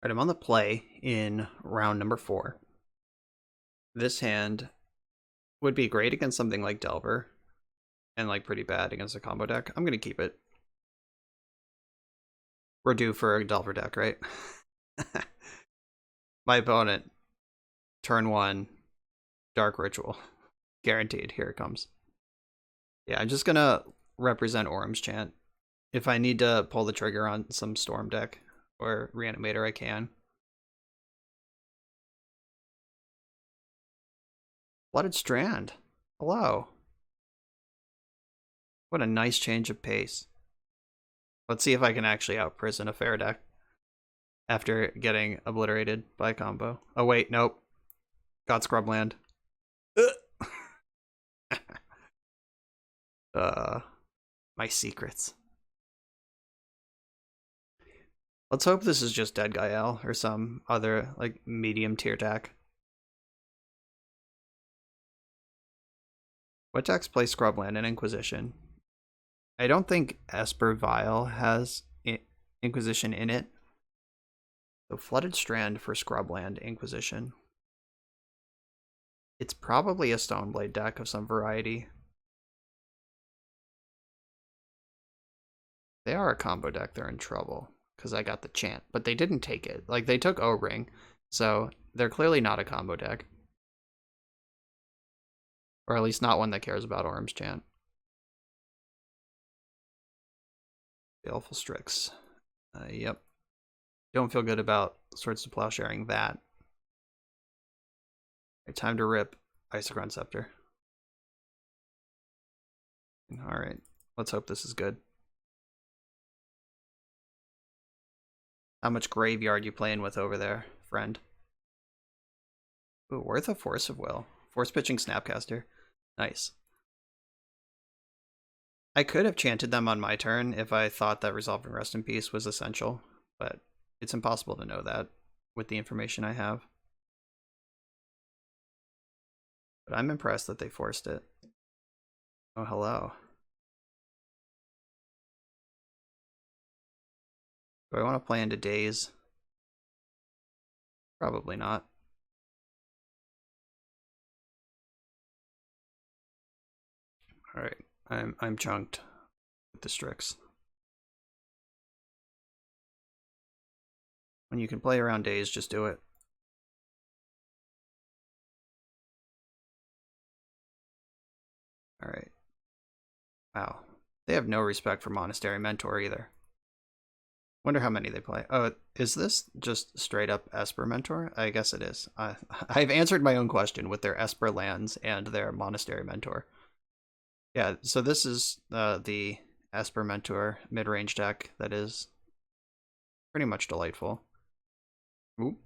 [SPEAKER 1] Alright, I'm on the play in round number 4. This hand would be great against something like Delver, and like pretty bad against a combo deck. I'm gonna keep it. We're due for a Delver deck, right? My opponent, turn 1, Dark Ritual. Guaranteed. Here it comes. Yeah, I'm just gonna represent Orm's Chant. If I need to pull the trigger on some Storm deck or Reanimator, I can. Flooded Strand. Hello. What a nice change of pace. Let's see if I can actually out-prison a fair deck after getting obliterated by combo. Oh wait, nope. Got Scrubland. My secrets. Let's hope this is just Dead Gael or some other like medium tier deck. What decks play Scrubland and Inquisition? I don't think Esper Vial has Inquisition in it. So Flooded Strand for Scrubland Inquisition. It's probably a Stoneblade deck of some variety. They are a combo deck, they're in trouble. Because I got the chant, but they didn't take it. Like, they took O-Ring, so they're clearly not a combo deck. Or at least not one that cares about Orm's Chant. Baleful Strix. Yep. Don't feel good about Swords to Plowsharing that. Right, time to rip Isochron Scepter. Alright, let's hope this is good. How much graveyard you playing with over there, friend? Ooh, worth a Force of Will. Force pitching Snapcaster. Nice. I could have chanted them on my turn if I thought that Resolving Rest in Peace was essential, but it's impossible to know that with the information I have. But I'm impressed that they forced it. Oh, hello. Do I want to play into Daze? Probably not. Alright, I'm chunked with the Strix. When you can play around Daze, just do it. Alright. Wow. They have no respect for Monastery Mentor either. Wonder how many they play. Oh, is this just straight up Esper Mentor? I guess it is. I've answered my own question with their Esper lands and their Monastery Mentor. Yeah, so this is the Esper Mentor mid-range deck that is pretty much delightful. Oop.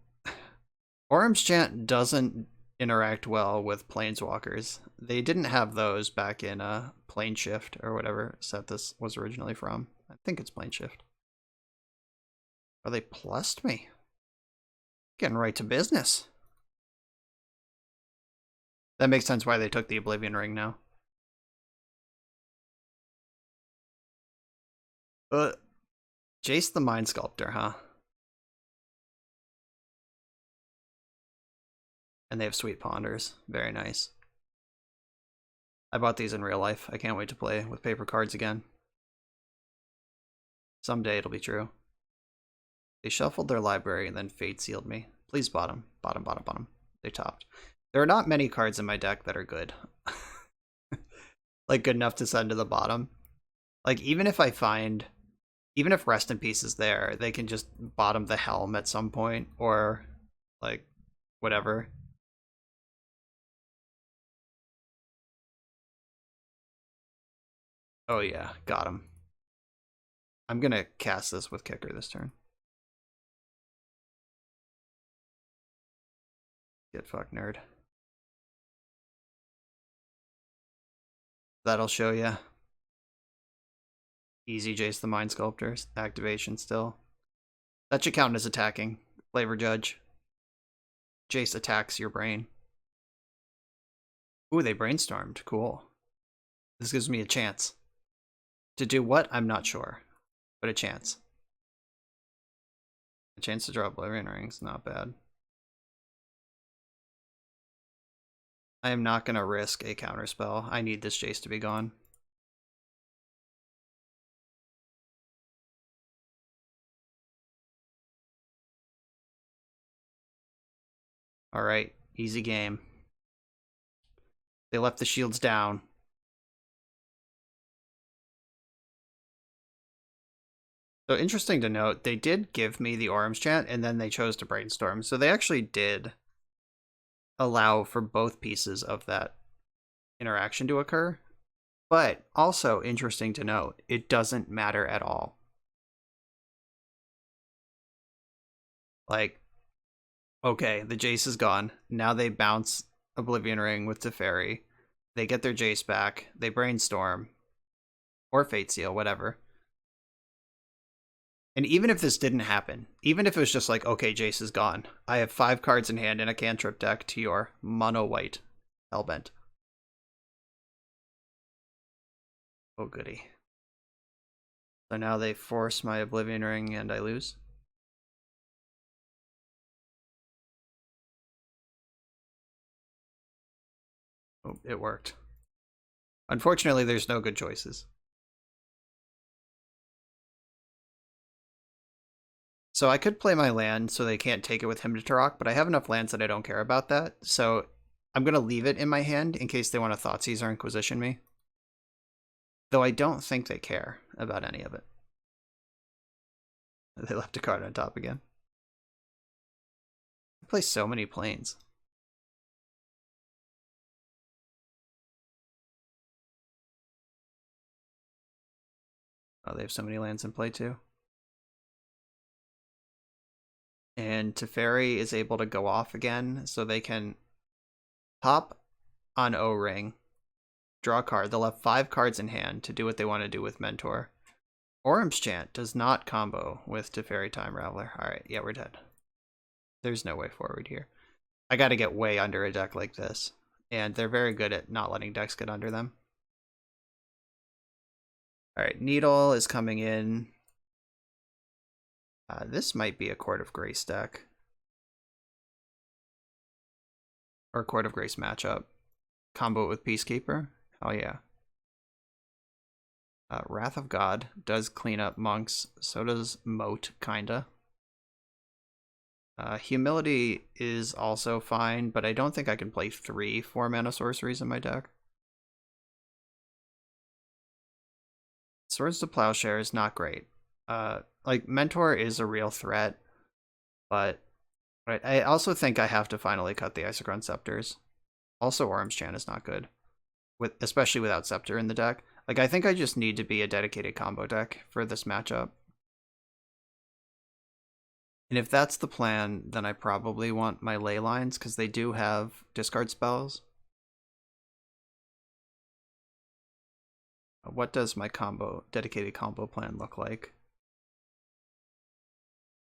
[SPEAKER 1] Orm's Chant doesn't interact well with Planeswalkers. They didn't have those back in Plane Shift or whatever set this was originally from. I think it's Plane Shift. Oh, they plussed me. Getting right to business. That makes sense why they took the Oblivion Ring now. Jace the Mind Sculptor, huh? And they have Sweet Ponders. Very nice. I bought these in real life. I can't wait to play with paper cards again. Someday it'll be true. They shuffled their library and then Fate Sealed me. Please bottom. Bottom, bottom, bottom. They topped. There are not many cards in my deck that are good. Like, good enough to send to the bottom. Like, even if Rest in Peace is there, they can just bottom the Helm at some point, or, like, whatever. Oh yeah, got him. I'm gonna cast this with Kicker this turn. Get fucked, nerd. That'll show you. Easy Jace the Mind Sculptor's activation still. That should count as attacking. Flavor Judge. Jace attacks your brain. Ooh, they brainstormed. Cool. This gives me a chance. To do what? I'm not sure. But a chance. A chance to draw Oblivion Rings. Not bad. I am not going to risk a counterspell. I need this Jace to be gone. Alright, easy game. They left the shields down. So interesting to note, they did give me the Orm's Chant, and then they chose to brainstorm. So they actually did allow for both pieces of that interaction to occur. But also interesting to note, it doesn't matter at all. Like, okay, the Jace is gone. Now they bounce Oblivion Ring with Teferi. They get their Jace back. They brainstorm. Or Fate Seal, whatever. And even if this didn't happen, even if it was just like, okay, Jace is gone, I have 5 cards in hand in a cantrip deck to your mono white Hellbent. Oh, goody. So now they force my Oblivion Ring and I lose. Oh, it worked. Unfortunately, there's no good choices. So I could play my land so they can't take it with Hymn to Tarok, but I have enough lands that I don't care about that. So I'm going to leave it in my hand in case they want to Thoughtseize or Inquisition me. Though I don't think they care about any of it. They left a card on top again. I play so many planes. Oh, they have so many lands in play too. And Teferi is able to go off again, so they can pop on O-Ring, draw a card. They'll have 5 cards in hand to do what they want to do with Mentor. Orum's Chant does not combo with Teferi Time Raveler. Alright, yeah, we're dead. There's no way forward here. I gotta get way under a deck like this. And they're very good at not letting decks get under them. Alright, Needle is coming in. This might be a Court of Grace deck. Or Court of Grace matchup. Combo it with Peacekeeper. Oh yeah. Wrath of God does clean up monks. So does Moat, kinda. Humility is also fine, but I don't think I can play 3 4-mana sorceries in my deck. Swords to Plowshare is not great. Like, Mentor is a real threat, but I also think I have to finally cut the Isochron Scepters. Also, Orum's Chant is not good, especially without Scepter in the deck. Like, I think I just need to be a dedicated combo deck for this matchup. And if that's the plan, then I probably want my ley lines, because they do have discard spells. What does my dedicated combo plan look like?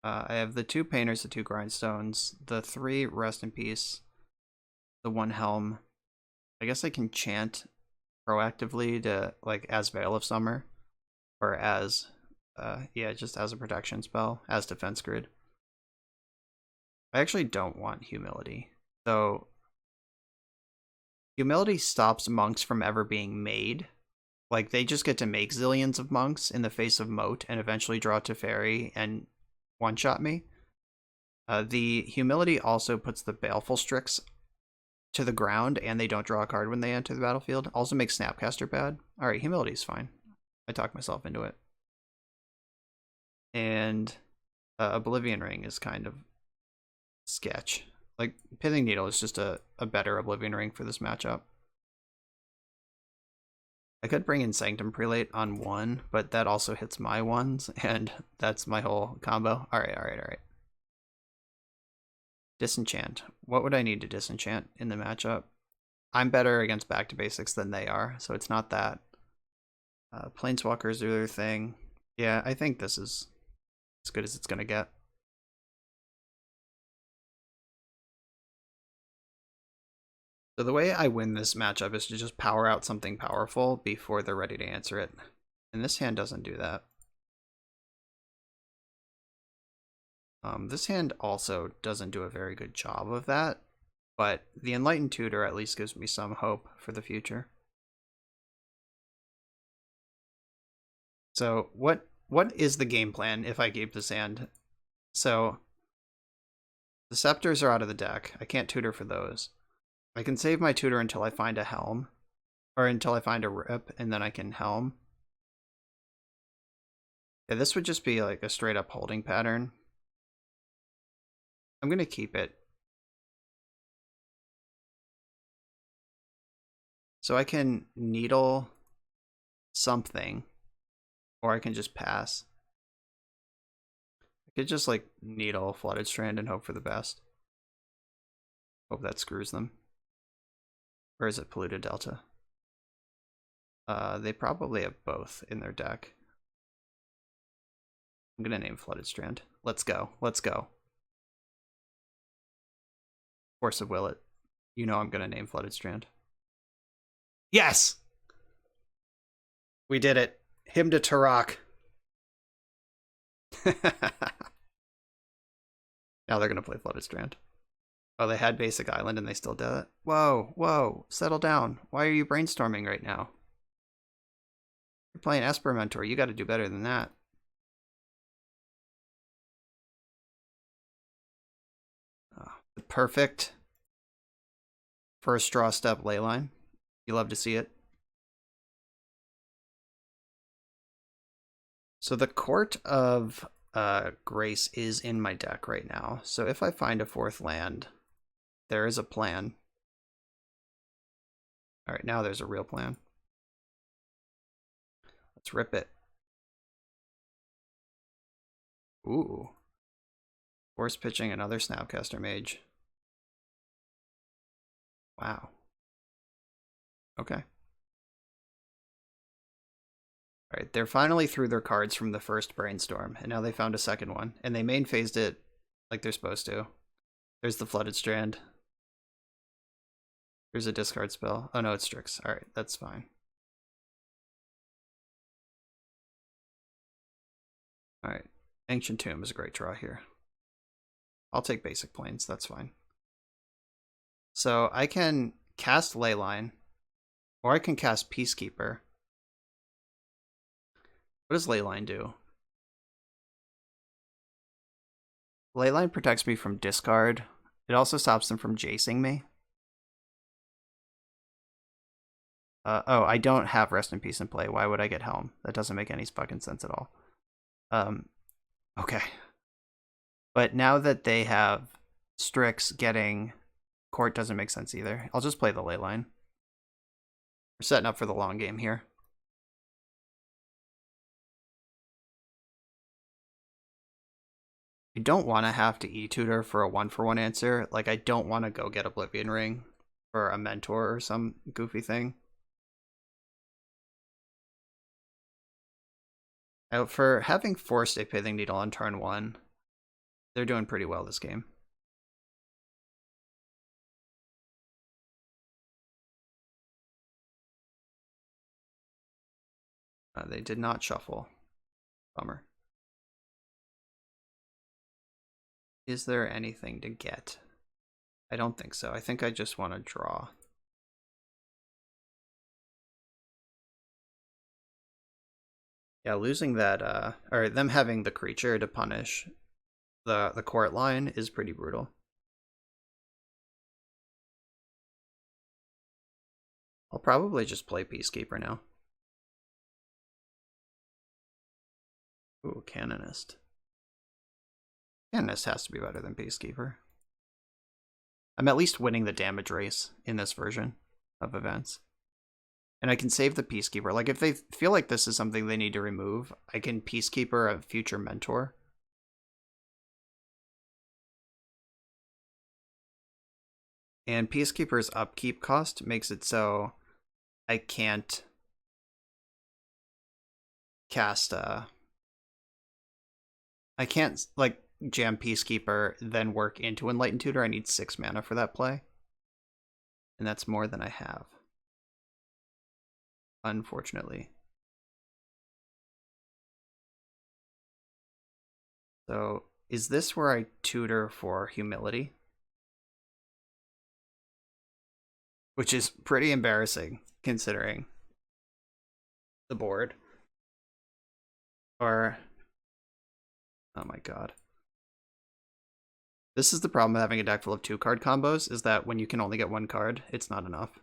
[SPEAKER 1] I have the 2 Painters, the 2 Grindstones, the 3 Rest in Peace, the 1 Helm. I guess I can chant proactively to, like, as Veil of Summer, or as, yeah, just as a protection spell, as Defense Grid. I actually don't want Humility. So, Humility stops monks from ever being made. Like, they just get to make zillions of monks in the face of Moat and eventually draw Teferi and one-shot me. The Humility also puts the Baleful Strix to the ground, and they don't draw a card when they enter the battlefield. Also makes Snapcaster bad. Alright, Humility is fine. I talked myself into it. And Oblivion Ring is kind of sketch. Like, Pithing Needle is just a better Oblivion Ring for this matchup. I could bring in Sanctum Prelate on 1, but that also hits my 1s, and that's my whole combo. Alright. Disenchant. What would I need to disenchant in the matchup? I'm better against Back to Basics than they are, so it's not that. Planeswalkers do their thing. Yeah, I think this is as good as it's gonna get. So the way I win this matchup is to just power out something powerful before they're ready to answer it. And this hand doesn't do that. This hand also doesn't do a very good job of that, but the Enlightened Tutor at least gives me some hope for the future. So what is the game plan if I keep this hand? So the Scepters are out of the deck. I can't tutor for those. I can save my tutor until I find a Helm, or until I find a Rip, and then I can Helm. Yeah, this would just be like a straight up holding pattern. I'm gonna keep it. So I can Needle something, or I can just pass. I could just like Needle Flooded Strand and hope for the best. Hope that screws them. Or is it Polluted Delta? They probably have both in their deck. I'm gonna name Flooded Strand. Let's go. Let's go. Force of Will it. You know I'm gonna name Flooded Strand. Yes! We did it. Him to Turok. Now they're gonna play Flooded Strand. Oh, they had Basic Island and they still did it? Whoa, settle down. Why are you brainstorming right now? You're playing Esper Mentor. You gotta do better than that. Oh, the perfect first draw step leyline. You love to see it. So the Court of Grace is in my deck right now. So if I find a 4th land, there is a plan. All right, now there's a real plan. Let's rip it. Ooh. Force pitching another Snapcaster Mage. Wow. Okay. Alright, they're finally through their cards from the first Brainstorm, and now they found a second one, and they main phased it like they're supposed to. There's the Flooded Strand. There's a discard spell. Oh no, it's Strix. Alright, that's fine. Alright, Ancient Tomb is a great draw here. I'll take Basic Plains, that's fine. So I can cast Leyline, or I can cast Peacekeeper. What does Leyline do? Leyline protects me from discard. It also stops them from jacing me. Oh, I don't have Rest in Peace in play. Why would I get Helm? That doesn't make any fucking sense at all. Okay. But now that they have Strix, getting Court doesn't make sense either. I'll just play the Leyline. We're setting up for the long game here. I don't want to have to E-tutor for a 1-for-1 answer. Like, I don't want to go get Oblivion Ring for a mentor or some goofy thing. For having forced a Pithing Needle on turn 1, they're doing pretty well this game. They did not shuffle. Bummer. Is there anything to get? I don't think so. I think I just want to draw. Yeah, losing that, or them having the creature to punish the court line is pretty brutal. I'll probably just play Peacekeeper now. Ooh, Canonist. Canonist has to be better than Peacekeeper. I'm at least winning the damage race in this version of events. And I can save the Peacekeeper. Like, if they feel like this is something they need to remove, I can Peacekeeper a future mentor. And Peacekeeper's upkeep cost makes it so I can't cast I can't like jam Peacekeeper then work into Enlightened Tutor. I need 6 mana for that play. And that's more than I have. Unfortunately. So is this where I tutor for Humility? Which is pretty embarrassing considering the board. Or, oh my god. This is the problem with having a deck full of 2-card combos, is that when you can only get 1 card, it's not enough.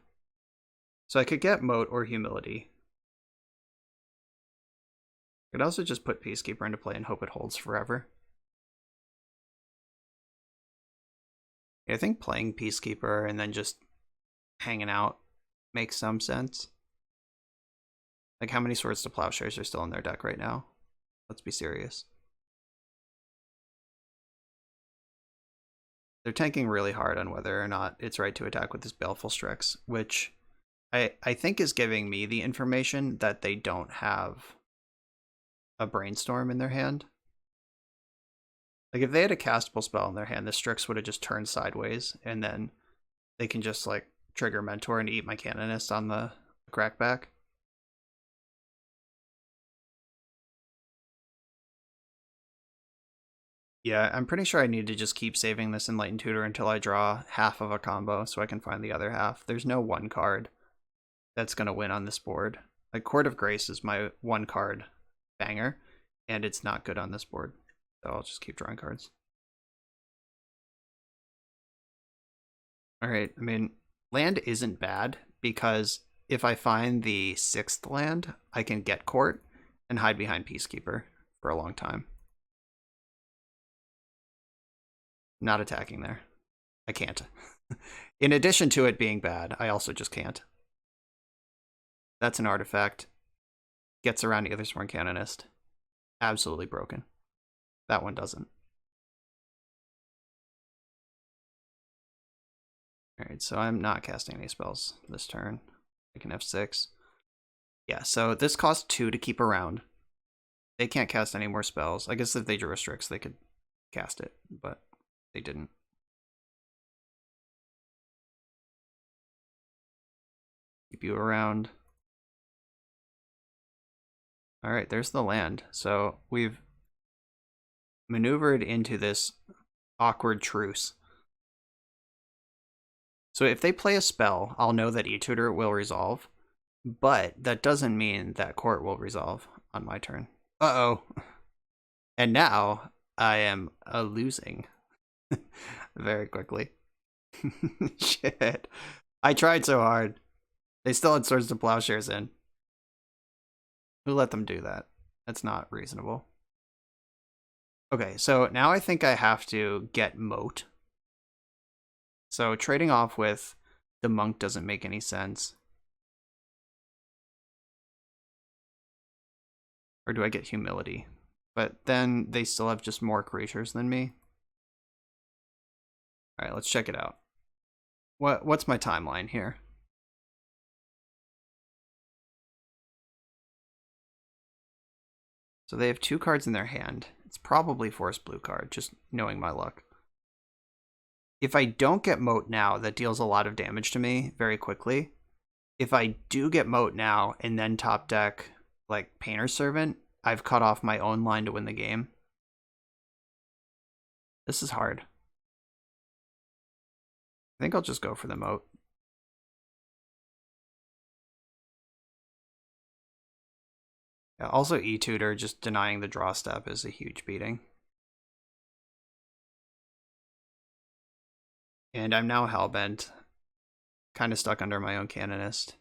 [SPEAKER 1] So I could get Moat or Humility. I could also just put Peacekeeper into play and hope it holds forever. I think playing Peacekeeper and then just hanging out makes some sense. Like, how many Swords to Plowshares are still in their deck right now? Let's be serious. They're tanking really hard on whether or not it's right to attack with this Baleful Strix, which I think is giving me the information that they don't have a Brainstorm in their hand. Like, if they had a castable spell in their hand, the Strix would have just turned sideways, and then they can just, like, trigger Mentor and eat my Canonist on the crackback. Yeah, I'm pretty sure I need to just keep saving this Enlightened Tutor until I draw half of a combo so I can find the other half. There's no 1 card that's going to win on this board. Like, Court of Grace is my 1 card banger, and it's not good on this board. So I'll just keep drawing cards. Alright, I mean, land isn't bad, because if I find the 6th land, I can get Court and hide behind Peacekeeper for a long time. Not attacking there. I can't. In addition to it being bad, I also just can't. That's an artifact. Gets around the Aethersworn Canonist. Absolutely broken. That one doesn't. Alright, so I'm not casting any spells this turn. I can F6. Yeah, so this costs 2 to keep around. They can't cast any more spells. I guess if they drew restricts, they could cast it, but they didn't. Keep you around. Alright, there's the land. So we've maneuvered into this awkward truce. So if they play a spell, I'll know that eTutor will resolve, but that doesn't mean that court will resolve on my turn. Uh-oh. And now I am losing very quickly. Shit. I tried so hard. They still had Swords to Plowshares in. Who let them do that? That's not reasonable. Okay, so now I think I have to get Moat. So trading off with the Monk doesn't make any sense. Or do I get Humility? But then they still have just more creatures than me. Alright, let's check it out. What's my timeline here? So they have 2 cards in their hand. It's probably Force Blue card, just knowing my luck. If I don't get Moat now, that deals a lot of damage to me very quickly. If I do get Moat now and then top deck like Painter's Servant, I've cut off my own line to win the game. This is hard. I think I'll just go for the Moat. Yeah, also eTutor, just denying the draw step is a huge beating. And I'm now Hellbent. Kind of stuck under my own Canonist.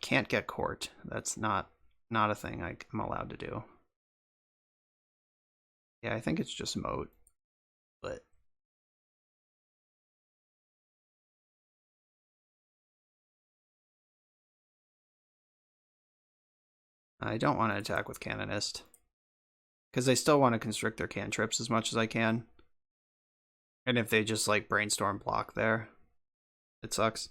[SPEAKER 1] Can't get Court. That's not a thing I'm allowed to do. Yeah, I think it's just Moat. But I don't want to attack with Canonist. Because I still want to constrict their cantrips as much as I can. And if they just like Brainstorm block there, it sucks.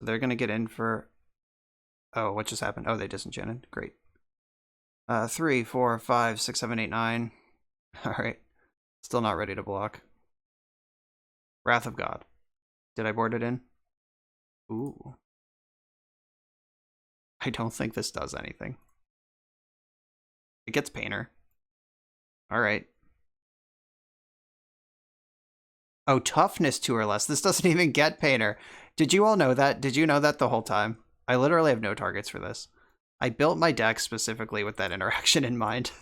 [SPEAKER 1] They're gonna get in for... Oh, what just happened? Oh, they disenchanted. Great. 3, 4, 5, 6, 7, 8, 9. Alright. Still not ready to block. Wrath of God. Did I board it in? Ooh. I don't think this does anything. It gets Painter. Alright. Oh, toughness 2 or less. This doesn't even get Painter. Did you all know that? Did you know that the whole time? I literally have no targets for this. I built my deck specifically with that interaction in mind.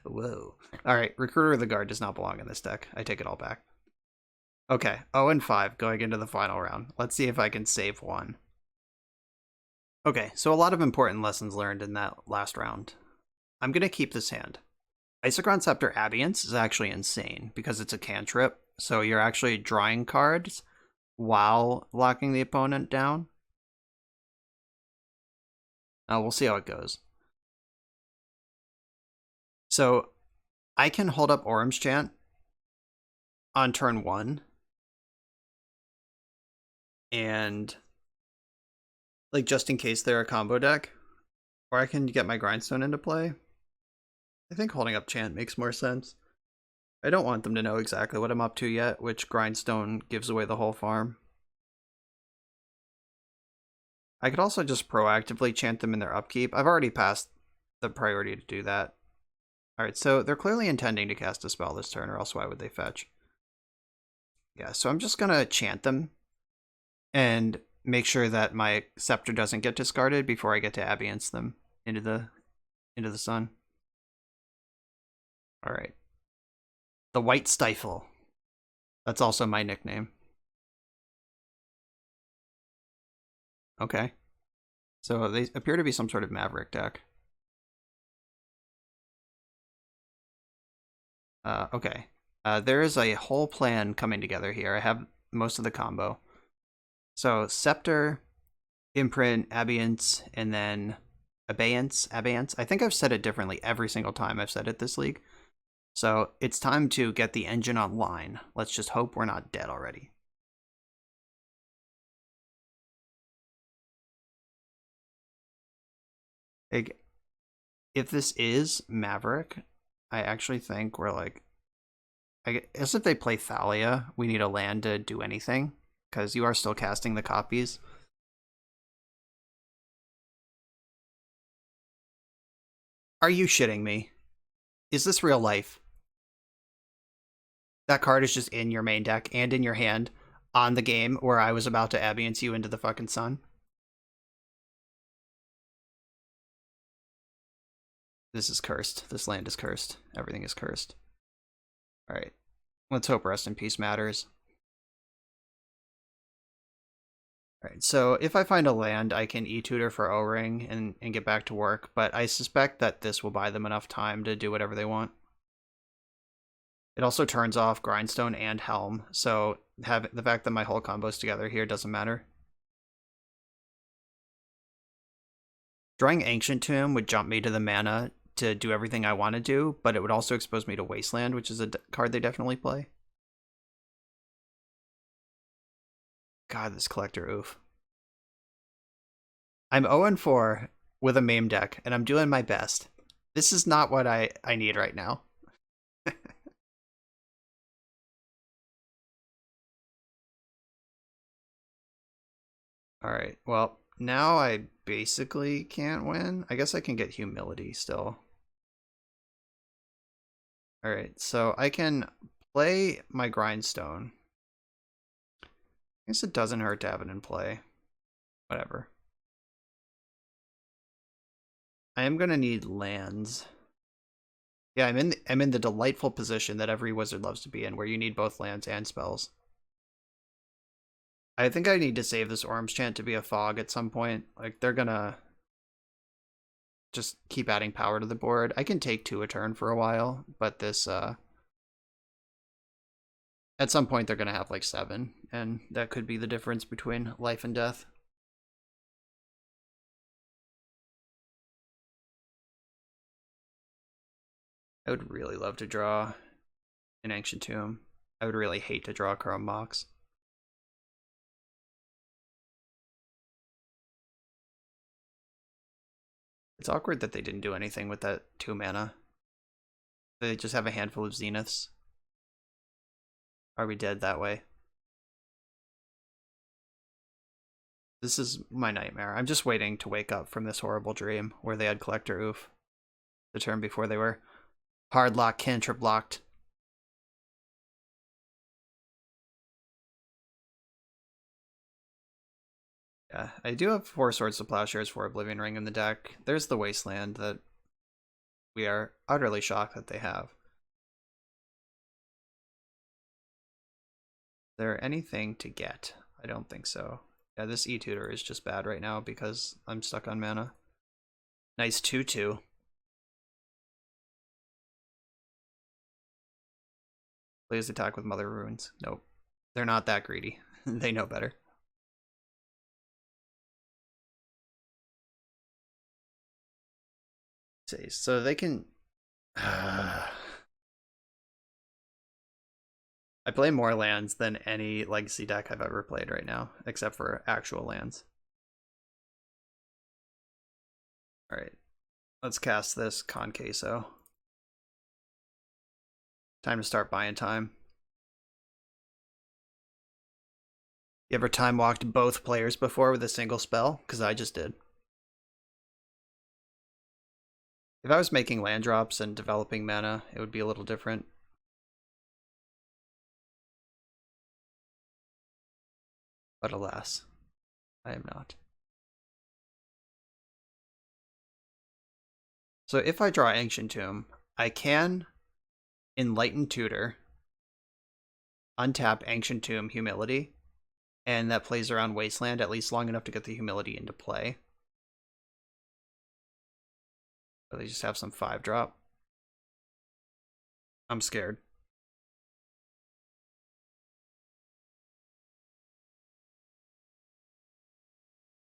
[SPEAKER 1] Whoa. Alright, Recruiter of the Guard does not belong in this deck. I take it all back. Okay, 0-5 going into the final round. Let's see if I can save one. Okay, so a lot of important lessons learned in that last round. I'm going to keep this hand. Isochron Scepter Abeyance is actually insane because it's a cantrip, so you're actually drawing cards while locking the opponent down. We'll see how it goes. So I can hold up Orum's Chant on turn 1 and like just in case they're a combo deck, or I can get my Grindstone into play. I think holding up Chant makes more sense. I don't want them to know exactly what I'm up to yet, which Grindstone gives away the whole farm. I could also just proactively chant them in their upkeep. I've already passed the priority to do that. Alright, so they're clearly intending to cast a spell this turn, or else why would they fetch? Yeah, so I'm just gonna chant them and make sure that my Scepter doesn't get discarded before I get to Abeyance them into the sun. Alright. The White Stifle. That's also my nickname. Okay. So they appear to be some sort of Maverick deck. Okay. There is a whole plan coming together here. I have most of the combo. So Scepter, Imprint, Abeyance, and then Abeyance. I think I've said it differently every single time I've said it this league. So it's time to get the engine online. Let's just hope we're not dead already. Like, if this is Maverick, I actually think we're like, I guess if they play Thalia, we need a land to do anything, because you are still casting the copies. Are you shitting me? Is this real life? That card is just in your main deck and in your hand on the game where I was about to Abeyance you into the fucking sun. This is cursed. This land is cursed. Everything is cursed. Alright. Let's hope rest in peace matters. Alright, so if I find a land, I can e-tutor for O-Ring and get back to work, but I suspect that this will buy them enough time to do whatever they want. It also turns off Grindstone and Helm, so the fact that my whole combo's together here doesn't matter. Drawing Ancient Tomb would jump me to the mana to do everything I want to do, but it would also expose me to Wasteland, which is a card they definitely play. God, this collector, oof. I'm 0-4 with a MAME deck, and I'm doing my best. This is not what I need right now. Alright, well, now I basically can't win. I guess I can get Humility still. Alright, so I can play my Grindstone. I guess it doesn't hurt to have it in play. Whatever. I am gonna need lands. Yeah, I'm in the delightful position that every wizard loves to be in, where you need both lands and spells. I think I need to save this Orange Chant to be a fog at some point. Like, they're gonna just keep adding power to the board. I can take 2 a turn for a while, but this, at some point they're gonna have like 7, and that could be the difference between life and death. I would really love to draw an Ancient Tomb. I would really hate to draw a Chrome Mox. It's awkward that they didn't do anything with that 2 mana. They just have a handful of Zeniths. Are we dead that way? This is my nightmare. I'm just waiting to wake up from this horrible dream where they had Collector Oof the turn before they were hard lock, cantrip locked. Yeah, I do have 4 Swords to Plowshares for Oblivion Ring in the deck. There's the Wasteland that we are utterly shocked that they have. Is there anything to get? I don't think so. Yeah, this E-Tutor is just bad right now because I'm stuck on mana. Nice 2-2. Please attack with Mother Runes. Nope. They're not that greedy. They know better. So they can... I play more lands than any Legacy deck I've ever played right now, except for actual lands. Alright. Let's cast this Con Queso. Time to start buying time. You ever time walked both players before with a single spell? Because I just did. If I was making land drops and developing mana, it would be a little different. But alas, I am not. So if I draw Ancient Tomb, I can Enlighten Tutor, untap Ancient Tomb Humility, and that plays around Wasteland at least long enough to get the Humility into play. So they just have some 5-drop. I'm scared.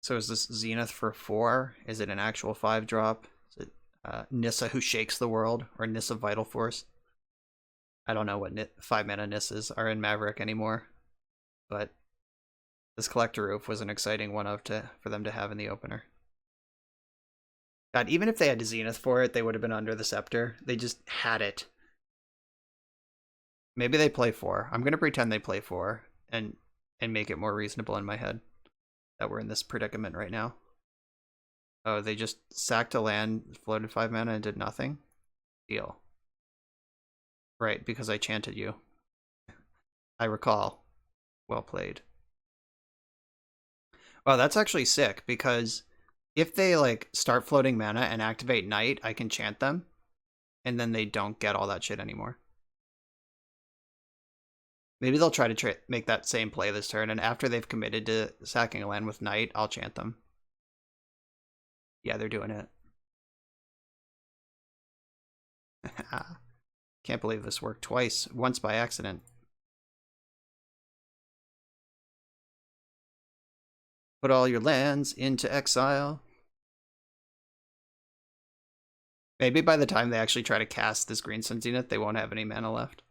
[SPEAKER 1] So is this Zenith for 4? Is it an actual 5-drop? Is it Nissa who shakes the world? Or Nissa Vital Force? I don't know what 5-mana Nissas are in Maverick anymore. But this Collector Roof was an exciting one for them to have in the opener. God, even if they had Zenith for it, they would have been under the Scepter. They just had it. Maybe they play 4. I'm going to pretend they play 4 and make it more reasonable in my head that we're in this predicament right now. Oh, they just sacked a land, floated 5 mana, and did nothing? Deal. Right, because I chanted you. I recall. Well played. Wow, that's actually sick, because if they like start floating mana and activate Night, I can chant them, and then they don't get all that shit anymore. Maybe they'll try to make that same play this turn, and after they've committed to sacking a land with Night, I'll chant them. Yeah, they're doing it. Can't believe this worked twice, once by accident. Put all your lands into exile. Maybe by the time they actually try to cast this Green Sun Zenith, they won't have any mana left.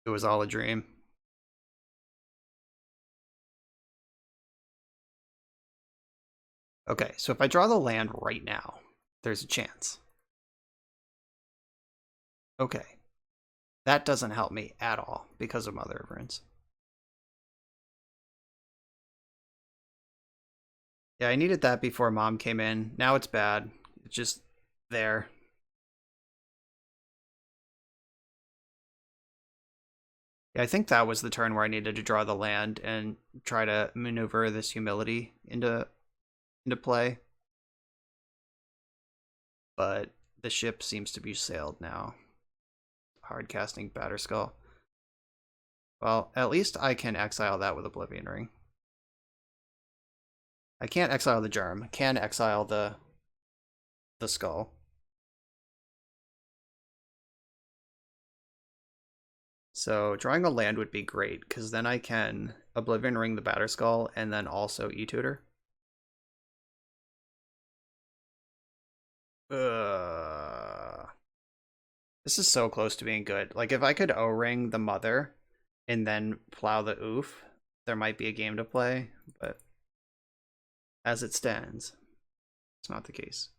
[SPEAKER 1] It was all a dream. Okay, so if I draw the land right now, there's a chance. Okay. That doesn't help me at all because of Mother of Runes. Yeah, I needed that before Mom came in. Now it's bad. It's just there. Yeah, I think that was the turn where I needed to draw the land and try to maneuver this humility into play. But the ship seems to be sailed now. Hard casting Batterskull. Well, at least I can exile that with Oblivion Ring. I can't exile the Germ. I can exile the skull. So drawing a land would be great, because then I can Oblivion Ring the Batterskull and then also E-Tutor. This is so close to being good. Like, if I could O-Ring the Mother and then plow the Oof, there might be a game to play, but as it stands, it's not the case.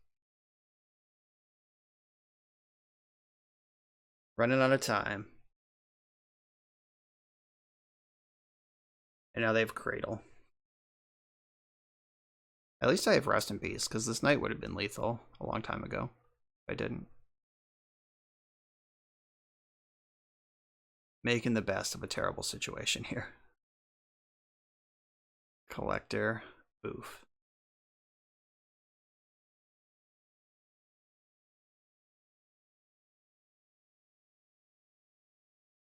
[SPEAKER 1] Running out of time. And now they have Cradle. At least I have Rest in Peace, because this Knight would have been lethal a long time ago if I didn't. Making the best of a terrible situation here. Collector. Oof.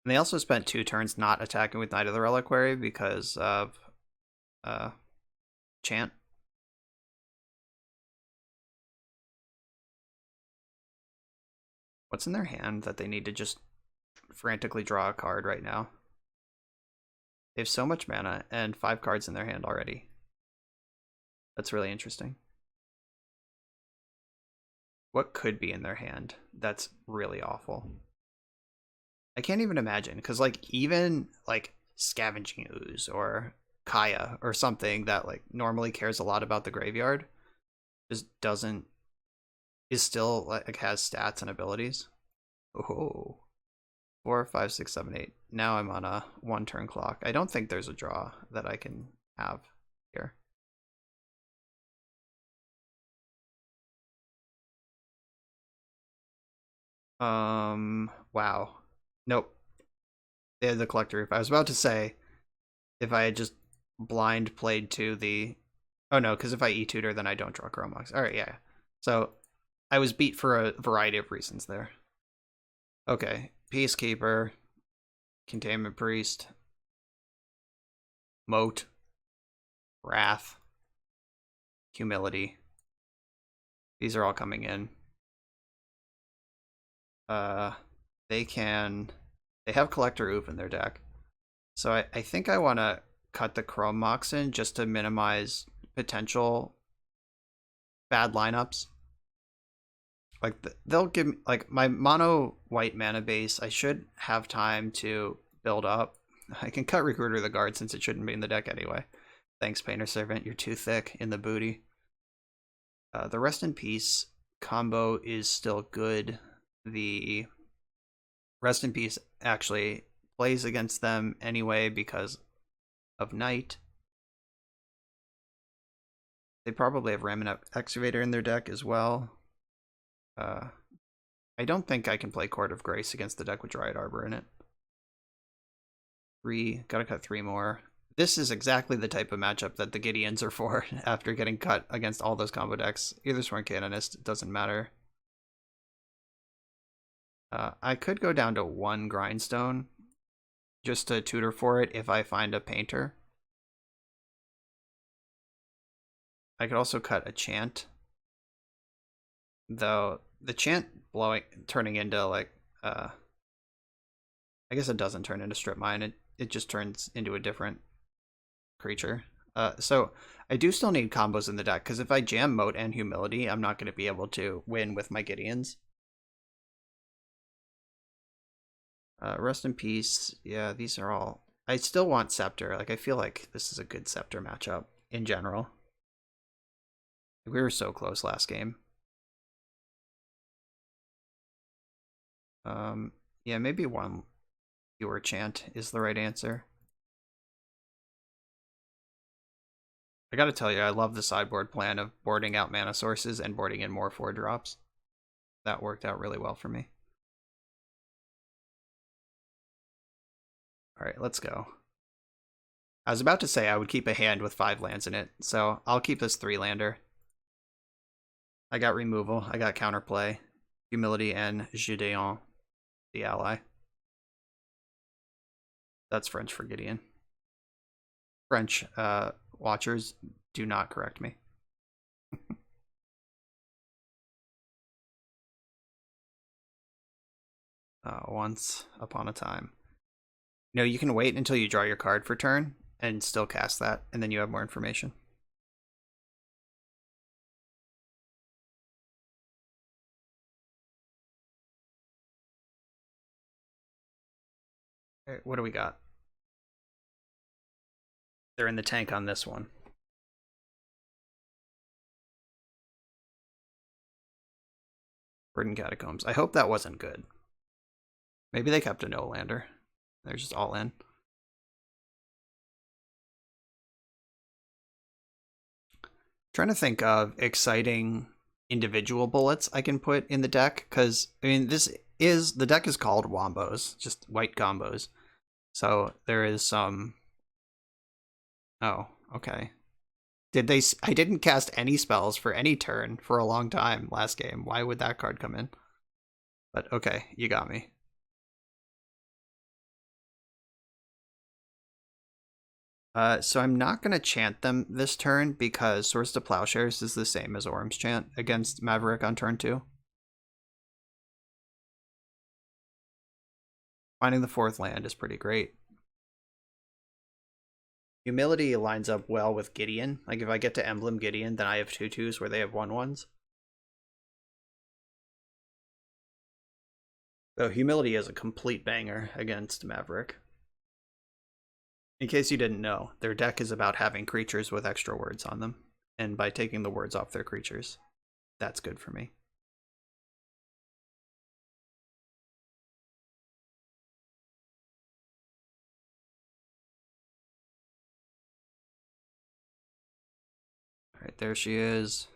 [SPEAKER 1] And they also spent 2 turns not attacking with Knight of the Reliquary because of Chant. What's in their hand that they need to just frantically draw a card right now? They have so much mana and 5 cards in their hand already. That's really interesting. What could be in their hand that's really awful? I can't even imagine, because like even like Scavenging Ooze or Kaya or something that like normally cares a lot about the graveyard just doesn't, is still like has stats and abilities. Oh, 4, 5, 6, 7, 8. Now I'm on a 1 turn clock. I don't think there's a draw that I can have here. Wow. Nope. They had the Collector Roof. I was about to say, if I had just blind played to the... Oh no, because if I E-Tutor, then I don't draw Chrome Mox. Alright, yeah. So, I was beat for a variety of reasons there. Okay. Peacekeeper. Containment Priest. Moat. Wrath. Humility. These are all coming in. They have Collector Oof in their deck. So I think I want to cut the Chrome Moxen just to minimize potential bad lineups. Like they'll give me, like, my mono white mana base, I should have time to build up. I can cut Recruiter the Guard since it shouldn't be in the deck anyway. Thanks, Painter Servant. You're too thick in the booty. The Rest in Peace combo is still good. The Rest in Peace actually plays against them anyway because of Night. They probably have Raminap Excavator in their deck as well. I don't think I can play Court of Grace against the deck with Dryad Arbor in it. 3, gotta cut 3 more. This is exactly the type of matchup that the Gideons are for after getting cut against all those combo decks. Either Sworn Canonist, it doesn't matter. I could go down to 1 Grindstone just to tutor for it if I find a Painter. I could also cut a Chant. Though the Chant turning into like I guess it doesn't turn into Strip Mine, it just turns into a different creature. So I do still need combos in the deck, because if I jam Moat and Humility, I'm not going to be able to win with my Gideons. Rest in Peace. Yeah, these are all... I still want Scepter. Like, I feel like this is a good Scepter matchup in general. We were so close last game. Yeah, maybe 1 fewer Chant is the right answer. I gotta tell you, I love the sideboard plan of boarding out mana sources and boarding in more 4-drops. That worked out really well for me. Alright, let's go. I was about to say I would keep a hand with 5 lands in it, so I'll keep this 3-lander. I got removal, I got counterplay, Humility, and Gideon, the ally. That's French for Gideon. French watchers, do not correct me. Once upon a time. No, you can wait until you draw your card for turn and still cast that, and then you have more information. Alright, what do we got? They're in the tank on this one. Burden Catacombs. I hope that wasn't good. Maybe they kept a no-lander. They're just all in. Trying to think of exciting individual bullets I can put in the deck, because I mean the deck is called Wombos, just white combos. So there is some... Oh, okay. I didn't cast any spells for any turn for a long time last game. Why would that card come in? But okay, you got me. So I'm not going to chant them this turn because Swords to Plowshares is the same as Orm's Chant against Maverick on turn 2. Finding the 4th land is pretty great. Humility lines up well with Gideon. Like, if I get to Emblem Gideon, then I have 2/2s where they have 1/1s. Though Humility is a complete banger against Maverick. In case you didn't know, their deck is about having creatures with extra words on them. And by taking the words off their creatures, that's good for me. Alright, there she is.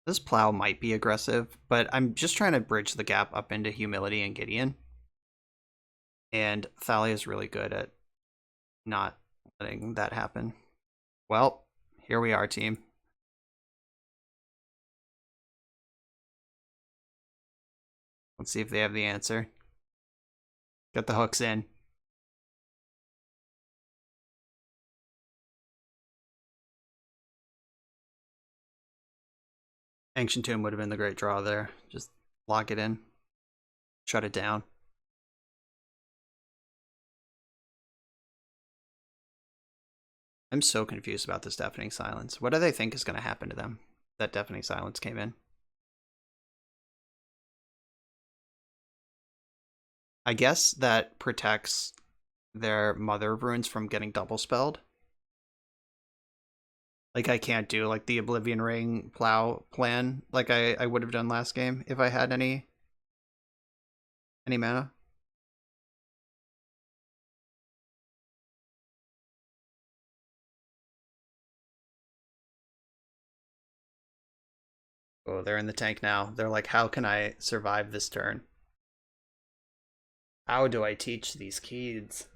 [SPEAKER 1] This Plow might be aggressive, but I'm just trying to bridge the gap up into Humility and Gideon. And Thalia is really good at not letting that happen. Well, here we are, team. Let's see if they have the answer. Get the hooks in. Ancient Tomb would have been the great draw there. Just lock it in. Shut it down. I'm so confused about this Deafening Silence. What do they think is going to happen to them? That Deafening Silence came in. I guess that protects their Mother of Runes from getting double spelled. Like, I can't do like the Oblivion Ring plow plan like I would have done last game if I had any mana. Oh, they're in the tank now. They're like, how can I survive this turn? How do I teach these kids?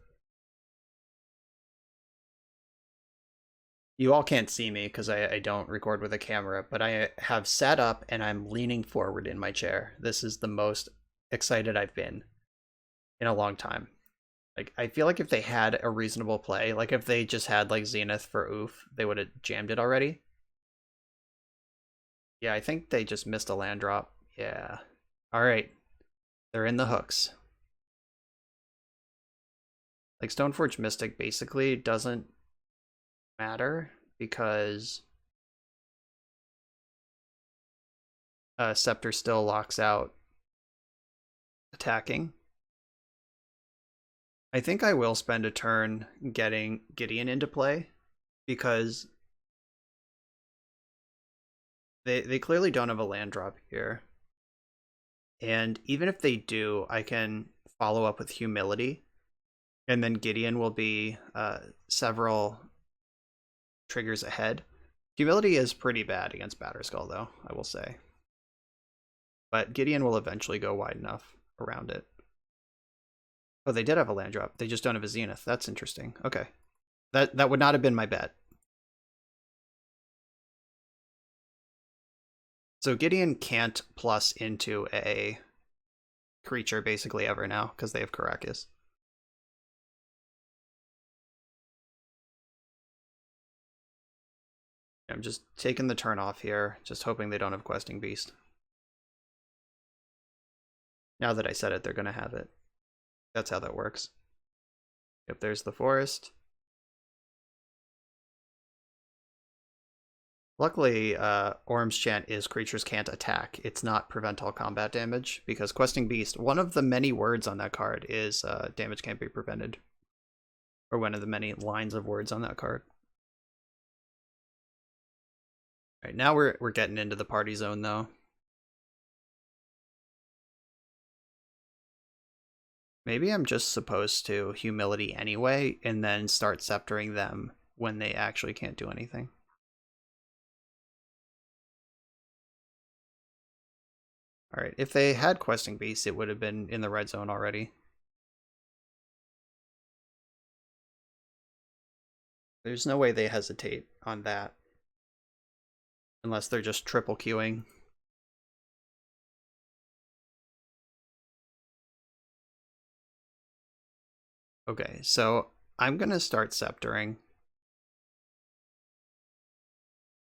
[SPEAKER 1] You all can't see me because I don't record with a camera, but I have sat up and I'm leaning forward in my chair. This is the most excited I've been in a long time. Like, I feel like if they had a reasonable play, like if they just had like Zenith for Oof, they would have jammed it already. Yeah, I think they just missed a land drop. Yeah. All right. They're in the hooks. Like, Stoneforge Mystic basically doesn't matter because Scepter still locks out attacking. I think I will spend a turn getting Gideon into play because they clearly don't have a land drop here. And even if they do, I can follow up with Humility, and then Gideon will be several triggers ahead. Humility is pretty bad against Batterskull, though, I will say. But Gideon will eventually go wide enough around it. Oh, they did have a land drop. They just don't have a Zenith. That's interesting. Okay. That would not have been my bet. So Gideon can't plus into a creature basically ever now because they have Karakas. I'm just taking the turn off here, just hoping they don't have Questing Beast. Now that I said it, they're going to have it. That's how that works. Yep, there's the forest. Luckily, Orm's Chant is creatures can't attack. It's not prevent all combat damage, because Questing Beast, one of the many words on that card is damage can't be prevented. Or one of the many lines of words on that card. Alright, now we're getting into the party zone, though. Maybe I'm just supposed to Humility anyway, and then start sceptering them when they actually can't do anything. Alright, if they had Questing Beast, it would have been in the red zone already. There's no way they hesitate on that. Unless they're just triple queuing. Okay, so I'm going to start sceptering.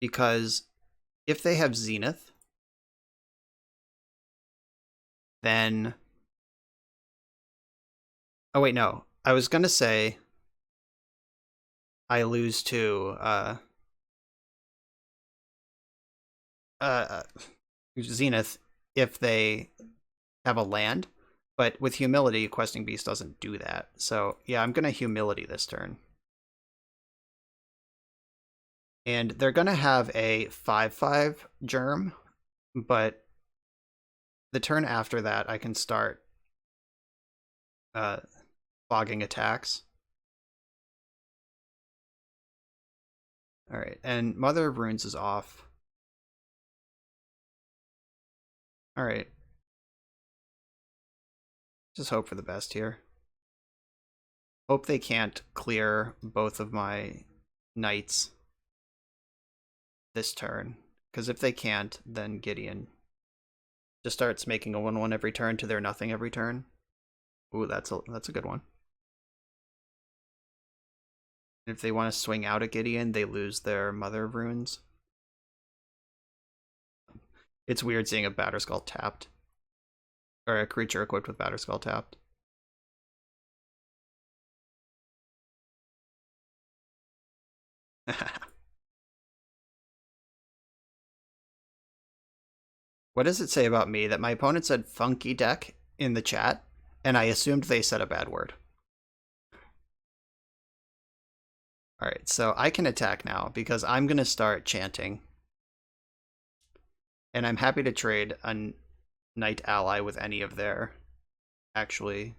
[SPEAKER 1] Because if they have Zenith, then... Oh wait, no. I was going to say I lose to Zenith if they have a land, but with Humility, Questing Beast doesn't do that. So yeah, I'm going to Humility this turn. And they're going to have a 5/5 Germ, but the turn after that, I can start fogging attacks. Alright, and Mother of Runes is off. Alright. Just hope for the best here. Hope they can't clear both of my knights this turn. Because if they can't, then Gideon just starts making a 1/1 every turn to their nothing every turn. Ooh, that's a good one. If they want to swing out at Gideon, they lose their Mother of Runes. It's weird seeing a Batterskull tapped. Or a creature equipped with Batterskull tapped. What does it say about me that my opponent said funky deck in the chat, and I assumed they said a bad word? Alright, so I can attack now because I'm going to start chanting. And I'm happy to trade a Knight ally with any of their actually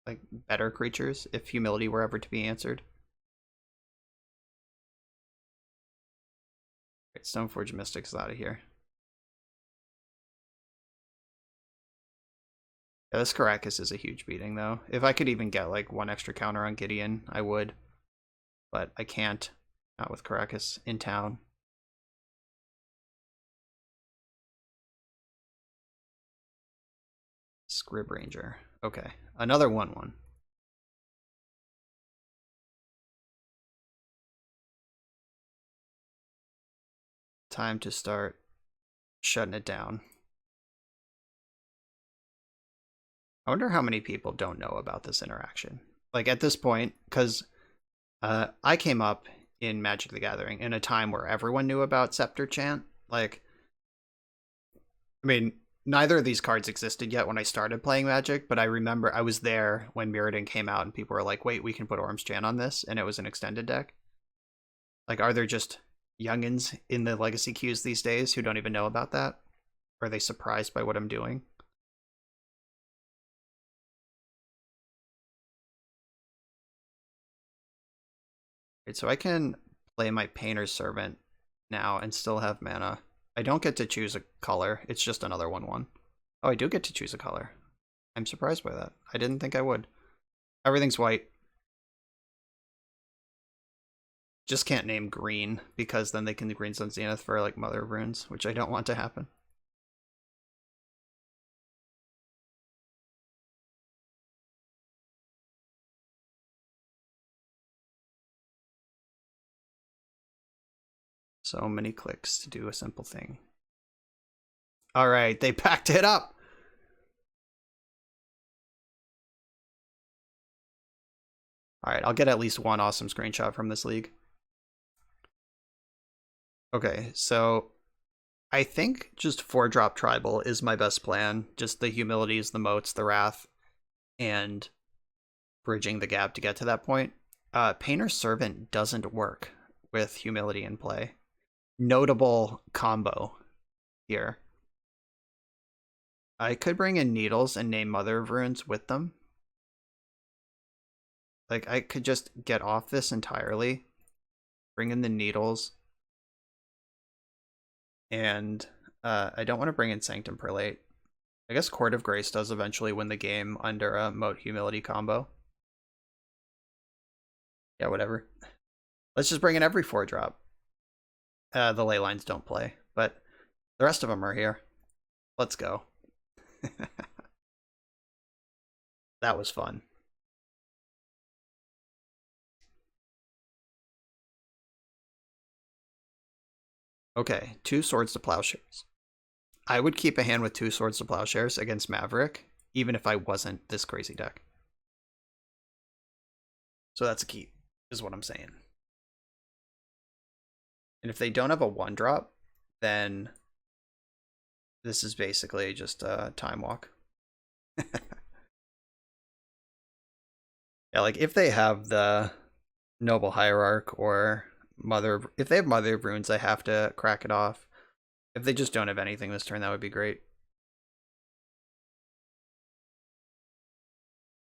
[SPEAKER 1] like better creatures if humility were ever to be answered. Right, Stoneforge Mystic is out of here. Yeah, this Caracas is a huge beating though. If I could even get like one extra counter on Gideon, I would. But I can't. Not with Caracas in town. Scrib Ranger. Okay, another 1/1. Time to start shutting it down. I wonder how many people don't know about this interaction. Like at this point, because I came up in Magic the Gathering in a time where everyone knew about Scepter Chant. Like, I mean, neither of these cards existed yet when I started playing Magic, but I remember I was there when Mirrodin came out and people were like, wait, we can put Orm's Chant on this, and it was an extended deck. Like, are there just youngins in the legacy queues these days who don't even know about that? Are they surprised by what I'm doing? Right, so I can play my Painter's Servant now and still have mana. I don't get to choose a color. It's just another 1/1. Oh, I do get to choose a color. I'm surprised by that. I didn't think I would. Everything's white. Just can't name green because then they can Green Sun Zenith for like Mother of Runes, which I don't want to happen. So many clicks to do a simple thing. All right, they packed it up. All right, I'll get at least one awesome screenshot from this league. Okay, so I think just 4-drop Tribal is my best plan. Just the Humilities, the Moats, the Wrath, and bridging the gap to get to that point. Painter's Servant doesn't work with Humility in play. Notable combo here. I could bring in Needles and name Mother of Runes with them. Like, I could just get off this entirely, bring in the Needles, and I don't want to bring in Sanctum Prelate. I guess Court of Grace does eventually win the game under a Moat Humility combo. Yeah, whatever. Let's just bring in every 4-drop. The ley lines don't play, but the rest of them are here. Let's go. That was fun. Okay, 2 Swords to Plowshares. I would keep a hand with 2 Swords to Plowshares against Maverick, even if I wasn't this crazy deck. So that's a keep, is what I'm saying. And if they don't have a 1-drop, then this is basically just a time walk. Yeah, like if they have the Noble Hierarch or if they have Mother of Runes, I have to crack it off. If they just don't have anything this turn, that would be great.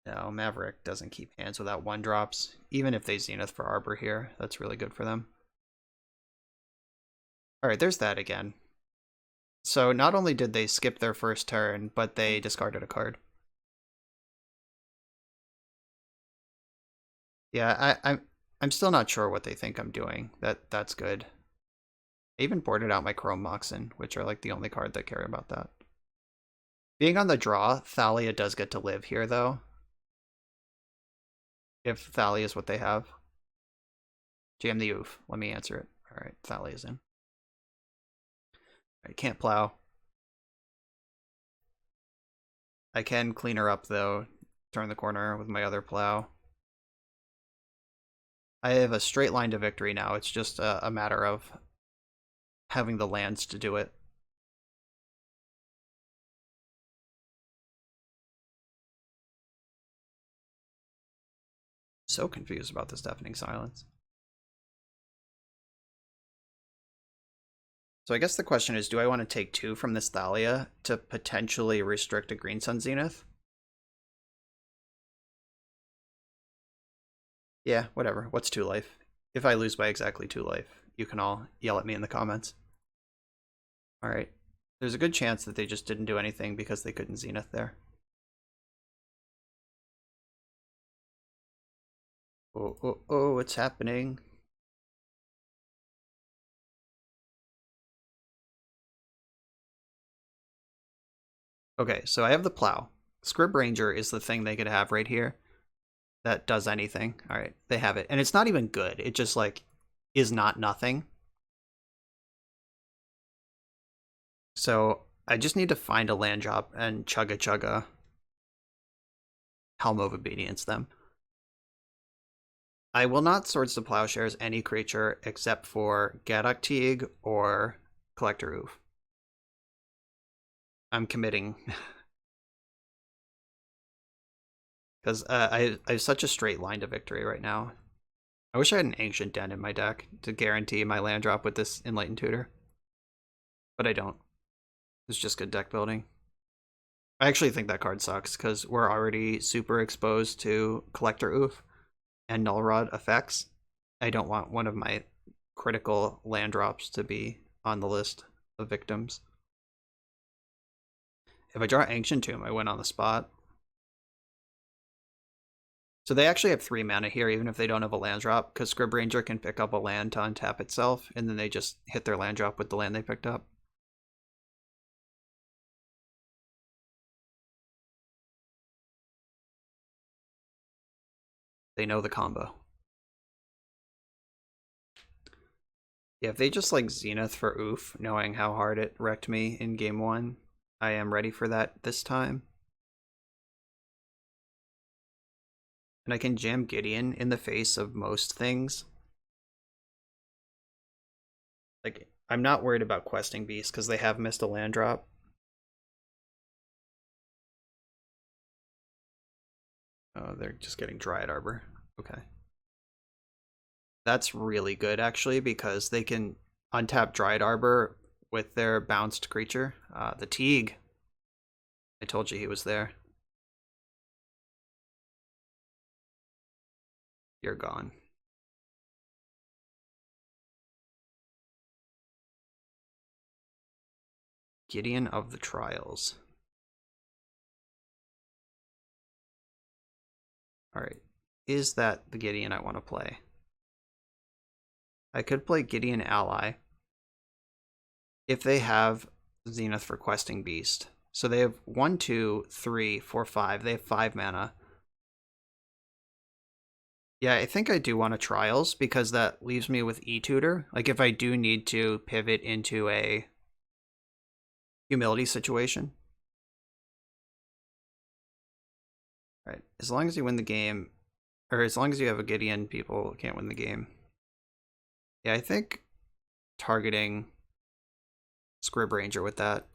[SPEAKER 1] No, Maverick doesn't keep hands without 1-drops. Even if they Zenith for Arbor here, that's really good for them. Alright, there's that again. So not only did they skip their first turn, but they discarded a card. Yeah, I'm still not sure what they think I'm doing. That's good. I even boarded out my Chrome Moxen, which are like the only card that care about that. Being on the draw, Thalia does get to live here though. If Thalia is what they have. Jam the oof. Let me answer it. Alright, Thalia's in. Alright, can't plow. I can clean her up, though. Turn the corner with my other plow. I have a straight line to victory now. It's just a matter of having the lands to do it. So confused about this deafening silence. So I guess the question is, do I want to take 2 from this Thalia to potentially restrict a Green Sun Zenith? Yeah, whatever. What's 2 life? If I lose by exactly 2 life, you can all yell at me in the comments. Alright. There's a good chance that they just didn't do anything because they couldn't Zenith there. Oh, what's happening? Okay, so I have the plow. Scrib Ranger is the thing they could have right here that does anything. Alright, they have it. And it's not even good. It just, like, is not nothing. So I just need to find a land drop and chugga Helm of Obedience them. I will not Swords to Plowshares any creature except for Gaddock Teague or Collector Oof. I'm committing. Because I have such a straight line to victory right now. I wish I had an Ancient Den in my deck to guarantee my land drop with this Enlightened Tutor. But I don't. It's just good deck building. I actually think that card sucks because we're already super exposed to Collector Oof and Null Rod effects. I don't want one of my critical land drops to be on the list of victims. If I draw Ancient Tomb, I win on the spot. So they actually have 3 mana here, even if they don't have a land drop, because Scrib Ranger can pick up a land to untap itself, and then they just hit their land drop with the land they picked up. They know the combo. Yeah, if they just like Zenith for Oof, knowing how hard it wrecked me in game 1, I am ready for that this time. And I can jam Gideon in the face of most things. Like, I'm not worried about Questing Beast because they have missed a land drop. Oh, they're just getting Dryad Arbor. Okay. That's really good, actually, because they can untap Dryad Arbor with their bounced creature. The Teague. I told you he was there. You're gone. Gideon of the Trials. Alright. Is that the Gideon I want to play? I could play Gideon Ally if they have Zenith for Questing Beast. So they have 1, 2, 3, 4, 5. They have 5 mana. Yeah, I think I do want to Trials because that leaves me with E-Tutor. Like, if I do need to pivot into a Humility situation. Right. As long as you win the game, or as long as you have a Gideon, people can't win the game. Yeah, I think targeting Scrib Ranger with that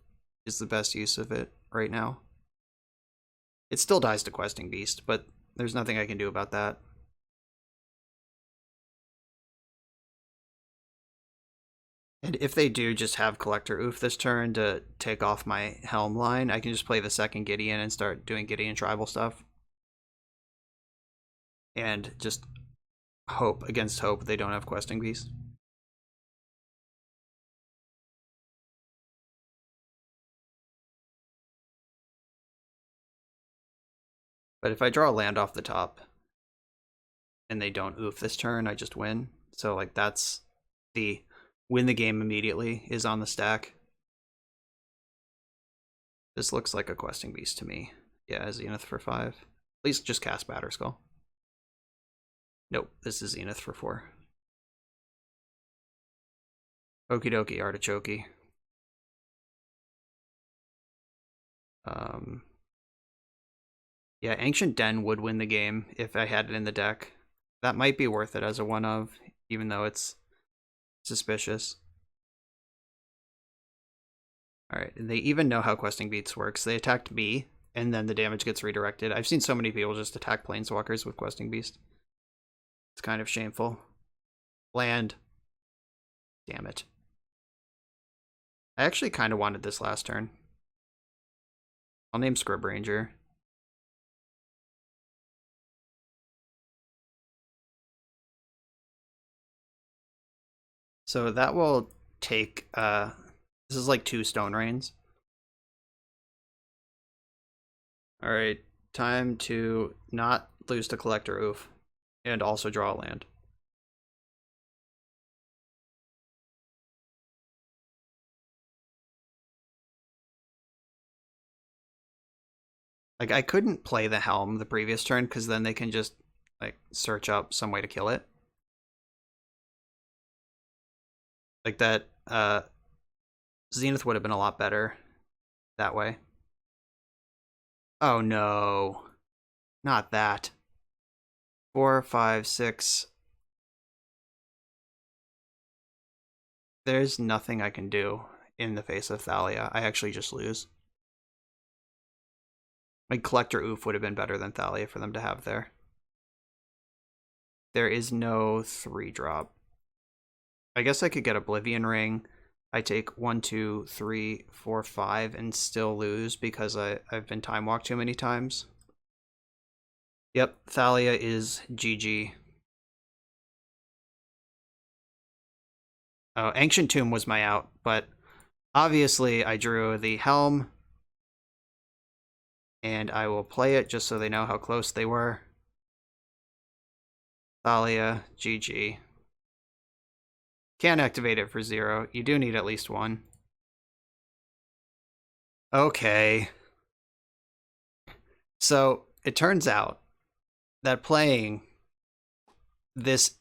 [SPEAKER 1] is the best use of it right now. It still dies to Questing Beast, but there's nothing I can do about that. And if they do just have Collector Oof this turn to take off my Helm line, I can just play the second Gideon and start doing Gideon tribal stuff. And just hope against hope they don't have Questing Beast. But if I draw a land off the top and they don't oof this turn, I just win. So like that's the win the game immediately is on the stack. This looks like a Questing Beast to me. Yeah, Zenith for 5. At least just cast Batterskull. Nope, this is Zenith for 4. Okie dokie, artichoke. Yeah, Ancient Den would win the game if I had it in the deck. That might be worth it as a one of, even though it's suspicious. Alright, they even know how Questing Beats works. They attacked me, and then the damage gets redirected. I've seen so many people just attack Planeswalkers with Questing Beast. It's kind of shameful. Land. Damn it. I actually kind of wanted this last turn. I'll name Scrub Ranger. So that will take, this is like 2 Stone Rains. Alright, time to not lose to Collector Oof, and also draw a land. Like, I couldn't play the Helm the previous turn, because then they can just, like, search up some way to kill it. Like, that, Zenith would have been a lot better that way. Oh no. Not that. 4, 5, 6. There's nothing I can do in the face of Thalia. I actually just lose. Like, Collector Oof would have been better than Thalia for them to have there. There is no 3-drop. I guess I could get Oblivion Ring. I take 1, 2, 3, 4, 5 and still lose because I've been time walked too many times. Yep, Thalia is GG. Oh, Ancient Tomb was my out, but obviously I drew the Helm, and I will play it just so they know how close they were. Thalia, GG. Can't activate it for 0. You do need at least 1. Okay. So, it turns out that playing this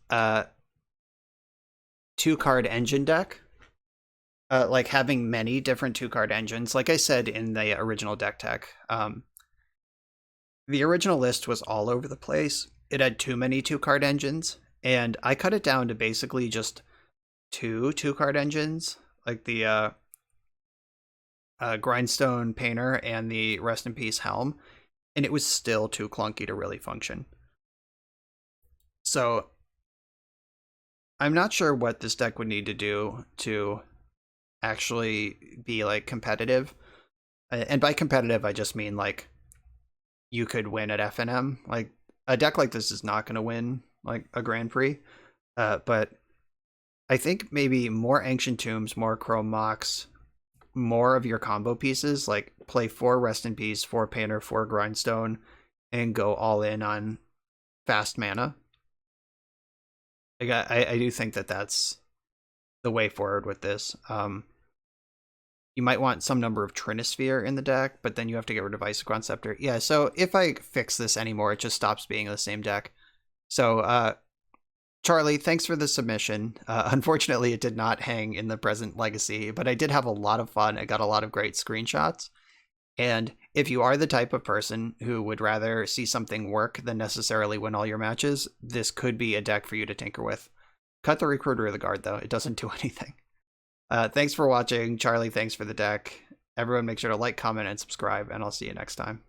[SPEAKER 1] 2-card engine deck, like having many different 2-card engines, like I said in the original deck tech, the original list was all over the place. It had too many 2-card engines, and I cut it down to basically just 2-card engines, like the Grindstone Painter and the Rest in Peace Helm, and it was still too clunky to really function. So I'm not sure what this deck would need to do to actually be like competitive. And by competitive, I just mean like you could win at FNM. Like a deck like this is not going to win like a Grand Prix, but I think maybe more Ancient Tombs, more Chrome Mox, more of your combo pieces, like play 4 Rest in Peace, 4 Painter, 4 Grindstone, and go all in on fast mana. Like I do think that that's the way forward with this. You might want some number of Trinisphere in the deck, but then you have to get rid of Isochron Scepter. Yeah, so if I fix this anymore, it just stops being the same deck. So, Charlie, thanks for the submission. Unfortunately, it did not hang in the present legacy, but I did have a lot of fun. I got a lot of great screenshots. And if you are the type of person who would rather see something work than necessarily win all your matches, this could be a deck for you to tinker with. Cut the Recruiter of the Guard, though. It doesn't do anything. Thanks for watching. Charlie, thanks for the deck. Everyone make sure to like, comment, and subscribe, and I'll see you next time.